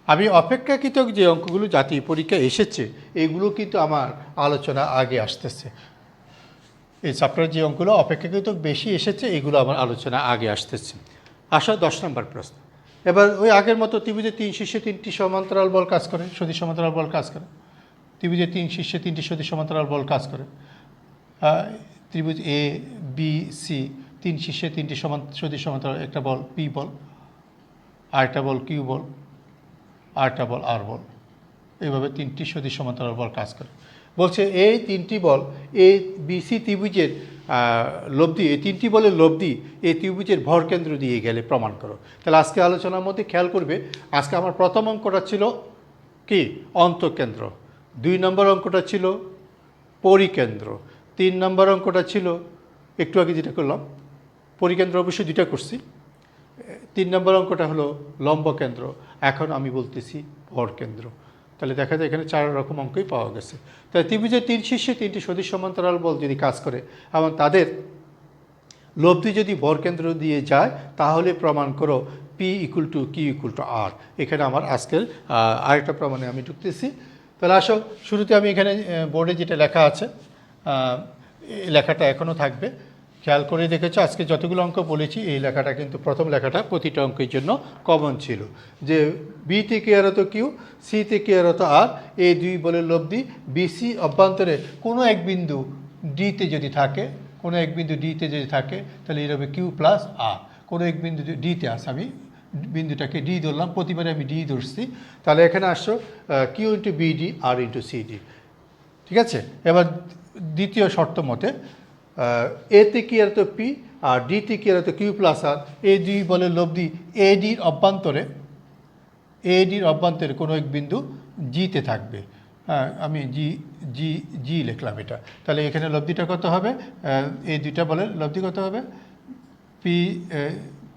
Speaker 1: আমি অপেক্ষাকৃত যে অঙ্কগুলো জাতীয় পরীক্ষা এসেছে এগুলো কিন্তু আমার আলোচনা আগে আসতেছে। এই চ্যাপ্টারের যে অঙ্কগুলো অপেক্ষাকৃত বেশি এসেছে এগুলো আমার আলোচনা আগে আসতেছে। আসা 10 নম্বর প্রশ্ন। এবার ওই আগের মতো ত্রিভুজের 3 শীর্ষে 3টি সমান্তরাল বল কাজ করে, সদিশ সমান্তরাল বল কাজ করে। ত্রিভুজের 3 শীর্ষে 3টি সদিশ সমান্তরাল বল কাজ করে। ত্রিভুজ এ বি সি 3 শীর্ষে 3টি সদিশ সমান্তরাল, একটা বল পি বল, আরেকটা বল কিউ বল, আরেকটা বল আর বল। এইভাবে 3টি সদিশ সমান্তরাল বল কাজ করে। বলছে এই 3টি বল এ বিসি ত্রিভুজের লব্ধি, এই 3টি বলের লব্ধি এই ত্রিভুজের ভরকেন্দ্র দিয়ে গেলে প্রমাণ করো। তাহলে আজকে আলোচনার মধ্যে খেয়াল করবে, আজকে আমার প্রথম অঙ্কটা ছিল কি অন্তঃকেন্দ্র, 2 নম্বর অঙ্কটা ছিল পরিকেন্দ্র, 3 নম্বর অঙ্কটা ছিল একটু আগে যেটা করলাম পরিকেন্দ্র, অবশ্যই 2টা করছি। 3 নম্বর অঙ্কটা হলো লম্ব কেন্দ্র, এখন আমি বলতেছি ভরকেন্দ্র। তাহলে দেখা যায় এখানে 4 রকম অঙ্কই পাওয়া গেছে। তাই ত্রিভুজের 3 শীর্ষে 3টি সদিশ সমান্তরাল বল যদি কাজ করে এবং তাদের লব্ধি যদি ভরকেন্দ্র দিয়ে যায় তাহলে প্রমাণ করো P equal to Q equal to R. এখানে আমার আজকের আরেকটা প্রমাণে আমি ঢুকতেছি। তাহলে আসো শুরুতে আমি এখানে বোর্ডে যেটা লেখা আছে এই লেখাটা এখনও থাকবে, খেয়াল করে দেখেছো আজকে যতগুলো অঙ্ক বলেছি এই লেখাটা কিন্তু প্রথম লেখাটা প্রতিটা অঙ্কের জন্য কমন ছিল, যে বিতে কেয়ারত কিউ, সিতে কেয়ারত আর, এই 2 বলের লব্ধি বিসি অভ্যন্তরে কোনো এক বিন্দু ডিতে যদি থাকে, কোনো এক বিন্দু ডিতে যদি থাকে তাহলে এর হবে কিউ প্লাস আর। কোনো এক বিন্দু ডিতে আসে, আমি বিন্দুটাকে ডি ধরলাম, প্রতিবারে আমি ডি ধরছি, তাহলে এখানে আসছো Q into BD R into CD. ঠিক আছে, এবার দ্বিতীয় শর্ত মতে এতে কি আর তো পি আর ডিতে কি আর তো কিউ প্লাস আর, এই 2 বলের লব্ধি এডির অভ্যন্তরে কোনো এক বিন্দু জিতে থাকবে। আমি জি লিখলাম এটা। তাহলে এখানে লব্ধিটা কত হবে, এই 2টা বলের লব্ধি কত হবে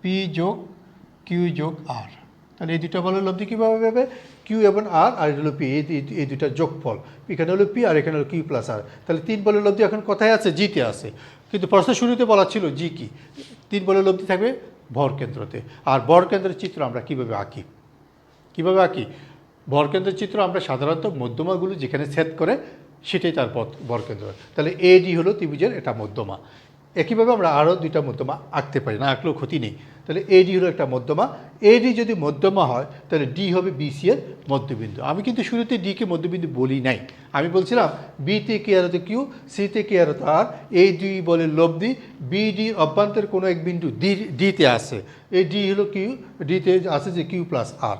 Speaker 1: পি যোগ কিউ যোগ আর। তাহলে এই 2টা বলের লব্ধি কীভাবে হবে, কিউ এবং আর, আর হলো পি, এই 2টার যোগফল। এখানে হলো পি আর এখানে হলো কিউ প্লাস আর। তাহলে 3 বলের লব্ধি এখন কোথায় আছে, জিতে আছে, কিন্তু প্রশ্ন শুরুতে বলা ছিল জি কি, 3 বলের লব্ধি থাকবে ভরকেন্দ্রতে। আর ভরকেন্দ্রের চিত্র আমরা কীভাবে আঁকি, ভরকেন্দ্রের চিত্র আমরা সাধারণত মধ্যমাগুলো যেখানে ছেদ করে সেটাই তার ভরকেন্দ্র। তাহলে এডি হলো ত্রিভুজের এটা মধ্যমা। একইভাবে আমরা আরও 2টা মধ্যমা আঁকতে পারি, না আঁকলেও ক্ষতি নেই। তাহলে এডি হলো একটা মধ্যমা, এডি যদি মধ্যমা হয় তাহলে ডি হবে বিসি এর মধ্যবিন্দু। আমি কিন্তু শুরুতে ডিকে মধ্যবিন্দু বলি নাই, আমি বলছিলাম বিতে কে আর কিউ, সিতে কে আর আর, এই 2 বলের লব্ধি বিডি অভ্যন্তরের কোনো এক বিন্দু ডিতে আসে, এই ডি হলো কিউ, ডিতে আসে যে কিউ প্লাস আর,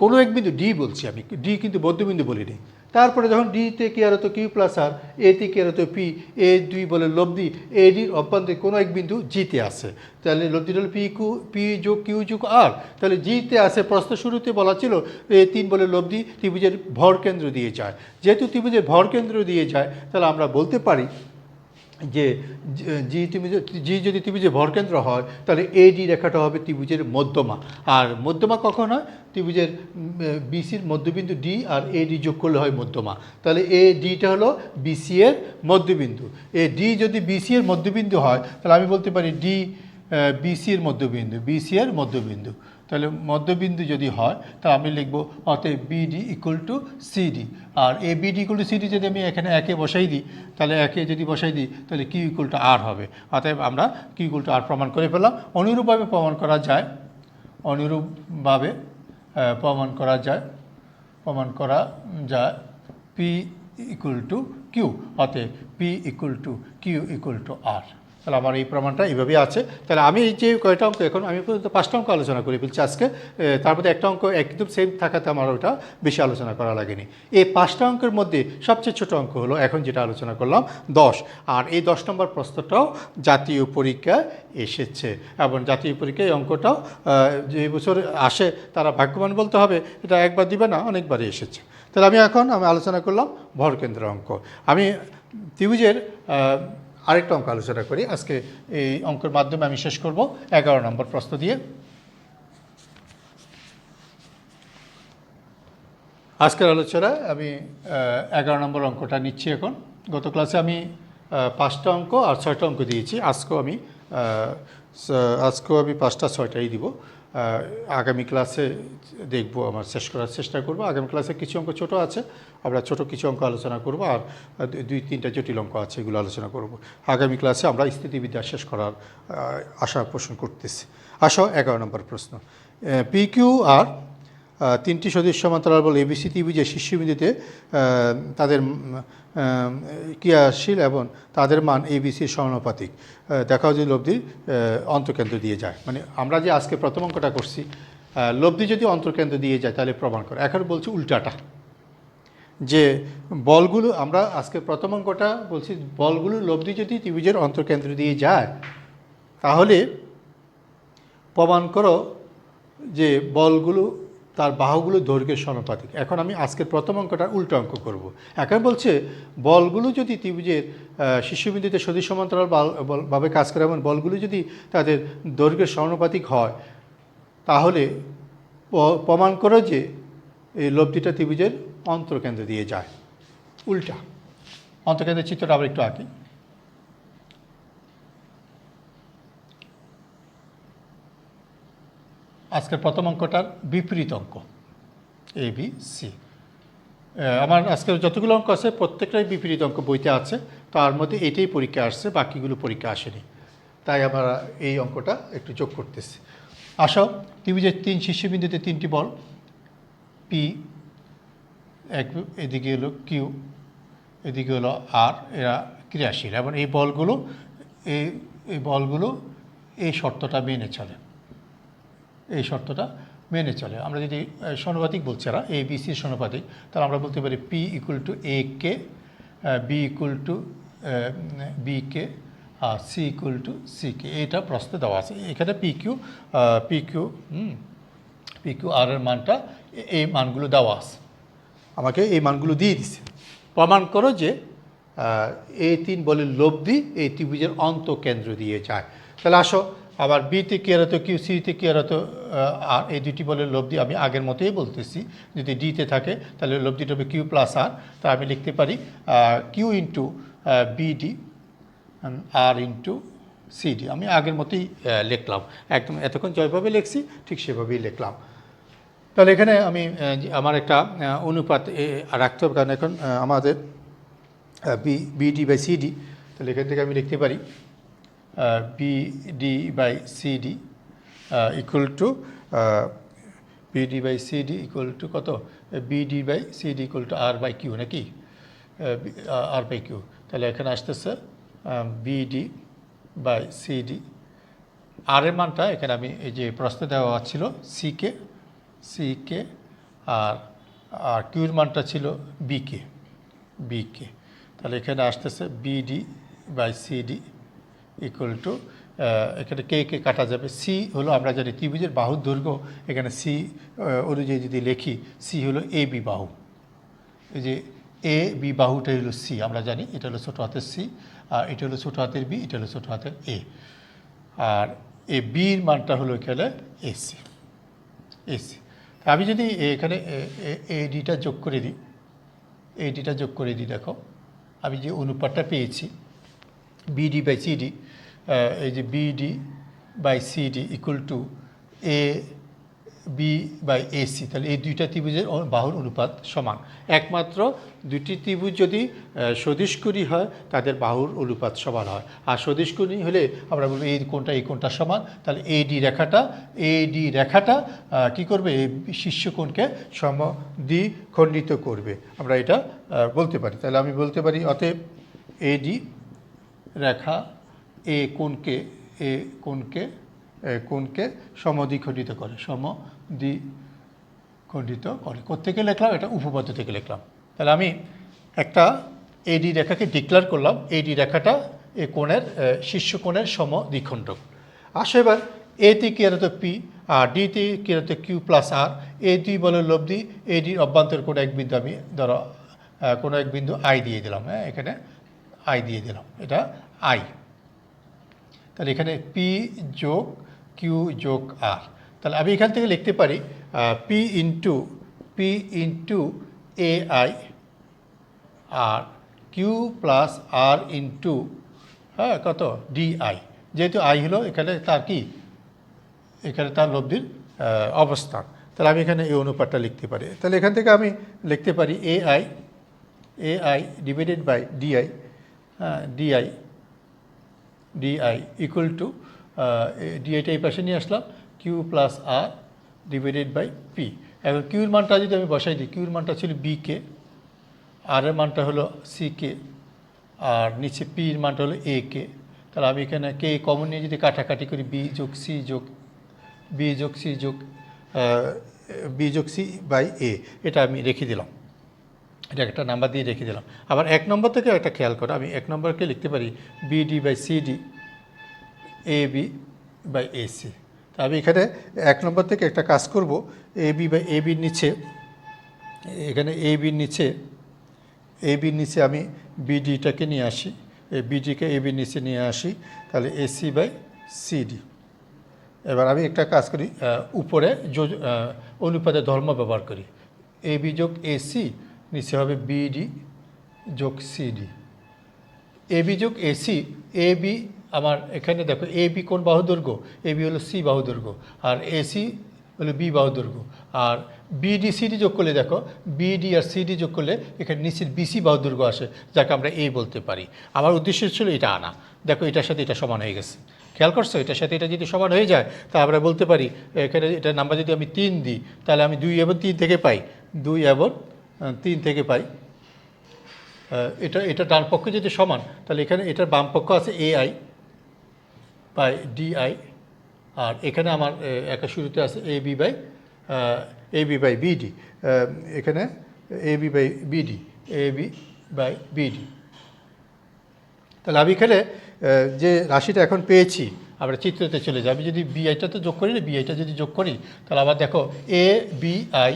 Speaker 1: কোনো এক বিন্দু ডি বলছি আমি, ডি কিন্তু মধ্যবিন্দু বলিনি। তারপরে যখন ডিতে কি আর হতো কিউ প্লাস আর, এতে কি আর হতো পি, এ 2 বলে লব্ধি এডির অভ্যন্তরে কোনো এক বিন্দু জিতে আসে, তাহলে লব্ধিটা হলো পি যোগ কিউ যোগ আর। তাহলে জিতে আসে, প্রশ্ন শুরুতে বলা ছিল এই 3 বলে লব্ধি ত্রিভুজের ভরকেন্দ্র দিয়ে যায়। যেহেতু ত্রিভুজের ভরকেন্দ্র দিয়ে যায় তাহলে আমরা বলতে পারি যে জি যদি ত্রিভুজের ভরকেন্দ্র হয় তাহলে এডি রেখাটা হবে ত্রিভুজের মধ্যমা। আর মধ্যমা কখন হয়, ত্রিভুজের বিসির মধ্যবিন্দু ডি আর এডি যোগ করলে হয় মধ্যমা। তাহলে এ ডিটা হলো বিসি এর মধ্যবিন্দু, এ ডি যদি বিসি এর মধ্যবিন্দু হয় তাহলে আমি বলতে পারি ডি বিসি এর মধ্যবিন্দু। তাহলে মধ্যবিন্দু যদি হয় তাহলে আমি লিখব অতএব বিডি ইকুয়াল টু সিডি। আর এ বিডি ইকুয়াল টু সিডি যদি আমি এখানে একে বসাই দিই, তাহলে একে যদি বসাই দিই তাহলে কিউ ইকুয়াল টু আর হবে। অতএব আমরা কিউ ইকুয়াল টু আর প্রমাণ করে ফেললাম। অনুরূপভাবে প্রমাণ করা যায় পি ইকুয়াল টু কিউ, অতএব P equal to Q equal to R. তাহলে আমার এই প্রমাণটা এইভাবেই আছে। তাহলে আমি এই যে কয়টা অঙ্ক, এখন আমি পর্যন্ত 5টা অঙ্ক আলোচনা করে ফেলছি আজকে, তার মধ্যে একটা অঙ্ক একদম সেম থাকাতে আমার ওটা বেশি আলোচনা করা লাগেনি। এই 5টা অঙ্কের মধ্যে সবচেয়ে ছোটো অঙ্ক হলো এখন যেটা আলোচনা করলাম 10, আর এই 10 নম্বর প্রশ্নটাও জাতীয় পরীক্ষায় এসেছে, এবং জাতীয় পরীক্ষায় এই অঙ্কটাও যে বছর আসে তারা ভাগ্যবান বলতে হবে, এটা একবার দিবে না, অনেকবারই এসেছে। তাহলে আমি আলোচনা করলাম ভরকেন্দ্র অঙ্ক। আমি ত্রিভুজের আরেকটা অঙ্ক আলোচনা করি আজকে, এই অঙ্কের মাধ্যমে আমি শেষ করব 11 নম্বর প্রশ্ন দিয়ে। আজকের আলোচনায় আমি 11 নম্বর অঙ্কটা নিচ্ছি এখন। গত ক্লাসে আমি 5টা অঙ্ক আর 6টা অঙ্ক দিয়েছি, আজকেও আমি 5টা 6টাই দিব। আগামী ক্লাসে দেখব, আমার শেষ করার চেষ্টা করব। আগামী ক্লাসে কিছু অঙ্ক ছোট আছে, আমরা ছোট কিছু অঙ্ক আলোচনা করব, আর 2-3টা জটিল অঙ্ক আছে, এগুলো আলোচনা করব। আগামী ক্লাসে আমরা স্থিতিবিদ্যা শেষ করার আশা পোষণ করতেছি। আসো 11 নম্বর প্রশ্ন। পি কিউ আর 3টি সদৃশ সমান্তরাল বল এবিসি ত্রিভুজের শীর্ষবিন্দুতে তাদের ক্রিয়াশীল এবং তাদের মান এবিসির সমানুপাতিক দেখাও যদি লব্ধির অন্তর্কেন্দ্র দিয়ে যায়। মানে আমরা যে আজকে প্রথম অঙ্কটা করছি, লব্ধি যদি অন্তর্কেন্দ্র দিয়ে যায় তাহলে প্রমাণ করে। এখন বলছি উল্টাটা, যে বলগুলো, আমরা আজকে প্রথম অঙ্কটা বলছি বলগুলো লব্ধি যদি ত্রিভুজের অন্তর্কেন্দ্র দিয়ে যায় তাহলে প্রমাণ করো যে বলগুলো তার বাহুগুলো দৈর্ঘ্যের সমানুপাতিক। এখন আমি আজকের প্রথম অঙ্কটা উল্টো অঙ্ক করব। এখন বলছে বলগুলো যদি ত্রিভুজের শীর্ষবিন্দুতে সদৃশ সমান্তরাল ভাবে কাজ করে, এমন বলগুলো যদি তাদের দৈর্ঘ্যের সমানুপাতিক হয় তাহলে প্রমাণ করো যে এই লব্ধিটা ত্রিভুজের অন্তর্কেন্দ্র দিয়ে যায়। উল্টা অন্তর্কেন্দ্রের চিত্রটা আবার একটু আঁকি। আজকের প্রথম অঙ্কটার বিপরীত অঙ্ক এ বি সি। আমার আজকের যতগুলো অঙ্ক আছে প্রত্যেকটাই বিপরীত অঙ্ক বইতে আছে, তার মধ্যে এটাই পরীক্ষা আসছে, বাকিগুলো পরীক্ষা আসেনি, তাই আমরা এই অঙ্কটা একটু যোগ করতেছি। আসো, ত্রিভুজের 3 শীর্ষবিন্দুতে 3টি বল পি, এদিকে হলো কিউ, এদিকে হলো আর, এরা ক্রিয়াশীল, এবং এই বলগুলো এই শর্তটা মেনে চলে, এই শর্তটা মেনে চলে। আমরা যদি সমানুপাতিক বলছি, এরা এ বি সির সমানুপাতিক, তাহলে আমরা বলতে পারি P equal to A K, B equal to B K, আর C equal to C K. এইটা প্রশ্নে দেওয়া আছে। এখানে পি কিউ আর এর মানটা, এই মানগুলো দেওয়া আছে, আমাকে এই মানগুলো দিয়ে দিছে। প্রমাণ করো যে এই 3 বলের লব্ধি এই ত্রিভুজের অন্তঃকেন্দ্র দিয়ে যায়। তাহলে আসো, আবার বিতে কি আর হতো কিউ, সিতে কি আর হতো আর, এই 2টি বলের লব্ধি আমি আগের মতোই বলতেছি। যদি ডিতে থাকে তাহলে লব্ধিটা হবে কিউ প্লাস আর, তা আমি লিখতে পারি Q into BD R into CD. আমি আগের মতোই লিখলাম, একদম এতক্ষণ যেভাবে লিখছি ঠিক সেভাবেই লিখলাম। তাহলে এখানে আমি আমার একটা অনুপাত রাখতে হবে, কারণ এখন আমাদের বিডি বাই সিডি, তাহলে এখান থেকে আমি লিখতে পারি BD by CD equal to BD by CD equal to কত, BD by CD equal to R by Q, নাকি আর বাই কিউ। তাহলে এখানে আসতেছে বিডি বাই সিডি, আর এর মানটা এখানে আমি এই যে প্রশ্নে দেওয়া ছিল সিকে, আর কিউর মানটা ছিল বিকে। তাহলে এখানে আসতেছে BD by CD equal to, এখানে কে কাটা যাবে, সি হলো আমরা জানি ত্রিভুজের বাহুর দৈর্ঘ্য, এখানে সি অনুযায়ী যদি লিখি, সি হলো এ বি বাহু, এই যে এ বি বাহুটাই হলো সি, আমরা জানি এটা হলো ছোটো হাতের সি, আর এটা হলো ছোটো হাতের বি, এটা হলো ছোটো হাতের এ, আর এ বির মানটা হলো এখানে এসি। আমি যদি এখানে এডিটা যোগ করে দিই, দেখো আমি যে অনুপাতটা পেয়েছি বিডি বাই সিডি, এই যে BD by CD equal to A B by AC, তাহলে এই দুইটা ত্রিভুজের বাহুর অনুপাত সমান। একমাত্র দুটি ত্রিভুজ যদি সদিশকোণী হয় তাদের বাহুর অনুপাত সমান হয়। আর সদিশকোণী হলে আমরা বলবো এই কোণটা সমান, তাহলে এডি রেখাটা কি করবে, এই শীর্ষকোণকে সমদ্বিখণ্ডিত করবে, আমরা এটা বলতে পারি। তাহলে আমি বলতে পারি অতএব এডি রেখা এ কোণকে সমদ্বিখণ্ডিত করে, কোত্থেকে লিখলাম, এটা উপপাদ্য থেকে লিখলাম। তাহলে আমি একটা এডি রেখাকে ডিক্লেয়ার করলাম, এডি রেখাটা এ কোণের শীর্ষকোণের সমদ্বিখণ্ডক। আসো এবার এতে কি হতো পি আর ডিতে কি হতো কিউ প্লাস আর, এই দুই বলের লব্ধি, এডির অভ্যন্তর কোনো এক বিন্দু আমি ধরো কোনো এক বিন্দু আই দিয়ে দিলাম, হ্যাঁ এখানে আই দিয়ে দিলাম, এটা আই। তাহলে এখানে পি যোগ কিউ যোগ আর, তাহলে আমি এখান থেকে লিখতে পারি পি ইন্টু এ আই আর কিউ প্লাস আর ইন্টু কত ডিআই, যেহেতু আই হলো এখানে তার কি, এখানে তার লব্ধির অবস্থান, তাহলে আমি এখানে এই অনুপাতটা লিখতে পারি। তাহলে এখান থেকে আমি লিখতে পারি A I divided by DI equal to ডিআইটা এই পাশে নিয়ে আসলাম, Q plus R divided by P. এখন কিউর মানটা যদি আমি বসাই দিই, কিউর মানটা ছিল বি কে, আর এর মানটা হলো সি কে, আর নিচে পির মানটা হলো এ কে। তাহলে আমি এখানে কে কমন নিয়ে যদি কাটাকাটি করি, বি যোগ সি বাই এ, এটা আমি রেখে দিলাম, এটা একটা নাম্বার দিয়ে রেখে দিলাম। আবার এক নম্বর থেকে একটা খেয়াল করো, আমি এক নম্বরকে লিখতে পারি BD by CD A B by AC. তা আমি এখানে এক নম্বর থেকে একটা কাজ করব, এ বি বাই এ বির নিচে, এখানে এ বির নিচে আমি বিডিটাকে নিয়ে আসি, বিডিকে এ বির নিচে নিয়ে আসি, তাহলে এসি বাই সিডি। এবার আমি একটা কাজ করি, উপরে অনুপাতের ধর্ম ব্যবহার করি, এ বি যোগ এসি, নিচে হবে বিডি যোগ সিডি। এ বি যোগ এসি, এ বি আমার এখানে দেখো এ বি কোন বাহু দৈর্ঘ্য, এ বি হলো সি বাহু দৈর্ঘ্য, আর এসি হলো বি বাহু দৈর্ঘ্য। আর বিডি সিডি যোগ করলে দেখো বিডি আর সিডি যোগ করলে এখানে নিচের বিসি বাহু দৈর্ঘ্য আসে, যাকে আমরা এ বলতে পারি। আমার উদ্দেশ্য ছিল এটা আনা, দেখো এটার সাথে এটা সমান হয়ে গেছে, খেয়াল করছো, এটার সাথে এটা যদি সমান হয়ে যায় তা আমরা বলতে পারি এখানে এটা নাম্বার যদি আমি 3 দিই, তাহলে আমি 2 এবং 3 থেকে পাই, 2 এবং 3 থেকে পাই। এটা ডান পক্ষে যদি সমান, তাহলে এখানে এটার বাম পক্ষ আছে এআই বাই ডিআই, আর এখানে আমার একা শুরুতে আছে এ বি বাই বিডি, এখানে এ বি বাই বিডি। তাহলে আমি এখানে যে রাশিটা এখন পেয়েছি, আমরা চিত্রতে চলে যাই, আমি যদি বিআইটা তো যোগ করি না, বিআইটা যদি যোগ করি তাহলে আবার দেখো এ বিআই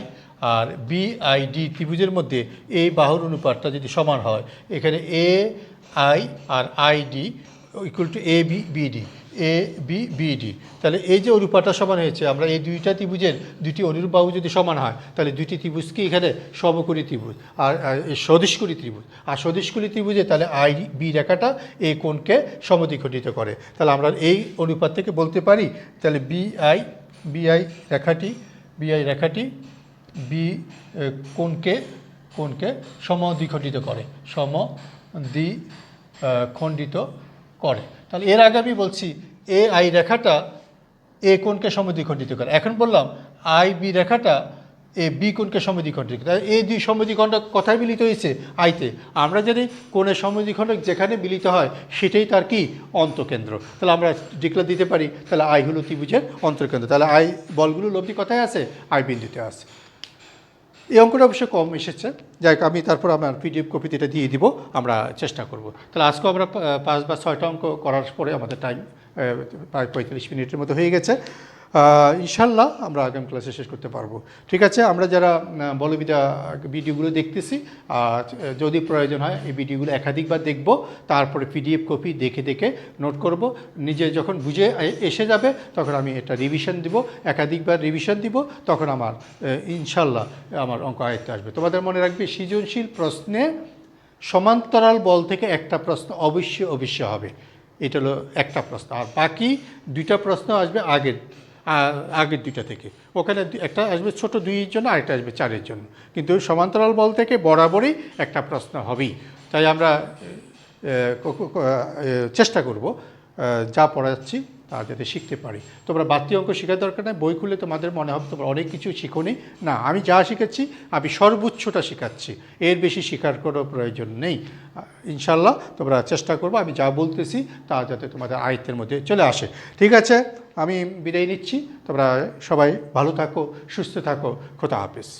Speaker 1: আর বিআইডি ত্রিভুজের মধ্যে এই বাহুর অনুপাতটা যদি সমান হয়, এখানে এ আই আর ID equal to A BD, তাহলে এই যে অনুপাতটা সমান হয়েছে, আমরা এই দুইটা ত্রিভুজের দুটি অনুরূপ বাহু যদি সমান হয়, তাহলে দুটি ত্রিভুজ কি এখানে সমকোণী ত্রিভুজ আর সদিশকোণী ত্রিভুজ, আর সদিশকোণী ত্রিভুজে তাহলে আই বি রেখাটা এই কোণকে সমদ্বিখণ্ডিত করে। তাহলে আমরা এই অনুপাত থেকে বলতে পারি, তাহলে বিআই রেখাটি বি কোণকে সমদ্বিখণ্ডিত করে। তাহলে এর আগে আমি বলছি এ আই রেখাটা এ কোণকে সমদ্বিখণ্ডিত করে, এখন বললাম আই বি রেখাটা এ বি কোণকে সমদ্বিখণ্ডিত করে। এই দুই সমদ্বিখণ্ডক কোথায় মিলিত হয়েছে, আইতে। আমরা জানি কোণের সমদ্বিখণ্ডক যেখানে মিলিত হয় সেটাই তার কি অন্তঃকেন্দ্র। তাহলে আমরা ডিক্লেয়ার দিতে পারি, তাহলে আই হলো ত্রিভুজের অন্তঃকেন্দ্র, তাহলে আই বলগুলো লব্ধি কোথায় আছে, আই বিন্দুতে আছে। এই অঙ্কটা অবশ্যই কম এসেছে, যাই হোক আমি তারপর আমার পিডিএফ কপিতে এটা দিয়ে দিব, আমরা চেষ্টা করব। তাহলে আজকেও আমরা 5 বা 6টা অঙ্ক করার পরে আমাদের টাইম প্রায় 45 মিনিটের মতো হয়ে গেছে। ইনশাল্লাহ আমরা আগামী ক্লাসে শেষ করতে পারবো। ঠিক আছে, আমরা যারা বলবিদা ভিডিওগুলো দেখতেছি, যদি প্রয়োজন হয় এই ভিডিওগুলো একাধিকবার দেখব, তারপরে পিডিএফ কপি দেখে নোট করব, নিজে যখন বুঝে এসে যাবে তখন আমি এটা রিভিশন দিব, একাধিকবার রিভিশন দিব, তখন আমার ইনশাল্লাহ আমার অঙ্ক আয়ত্তে আসবে। তোমাদের মনে রাখবে, সৃজনশীল প্রশ্নে সমান্তরাল বল থেকে একটা প্রশ্ন অবশ্যই হবে, এটা হলো একটা প্রশ্ন, আর বাকি 2টা প্রশ্ন আসবে আগের দুইটা থেকে। ওখানে একটা আসবে ছোট 2-এর জন্য, আরেকটা আসবে 4-এর জন্য। কিন্তু সমান্তরাল বল থেকে বরাবরই একটা প্রশ্ন হবেই। তাই আমরা চেষ্টা করব যা পড়াচ্ছি তা যাতে শিখতে পারি। তোমরা বাড়তি অঙ্ক শেখার দরকার নেই, বই খুলে তোমাদের মনে হবে তোমরা অনেক কিছু শিখোনি। না, আমি যা শিখাচ্ছি আমি সর্বোচ্চটা শেখাচ্ছি, এর বেশি শেখার কোনো প্রয়োজন নেই। ইনশাল্লাহ তোমরা চেষ্টা করবো আমি যা বলতেছি তা যাতে তোমাদের আয়ত্তের মধ্যে চলে আসে। ঠিক আছে, আমি বিদায় নিচ্ছি। তোমরা সবাই ভালো থাকো, সুস্থ থাকো। খোদা হাফেজ।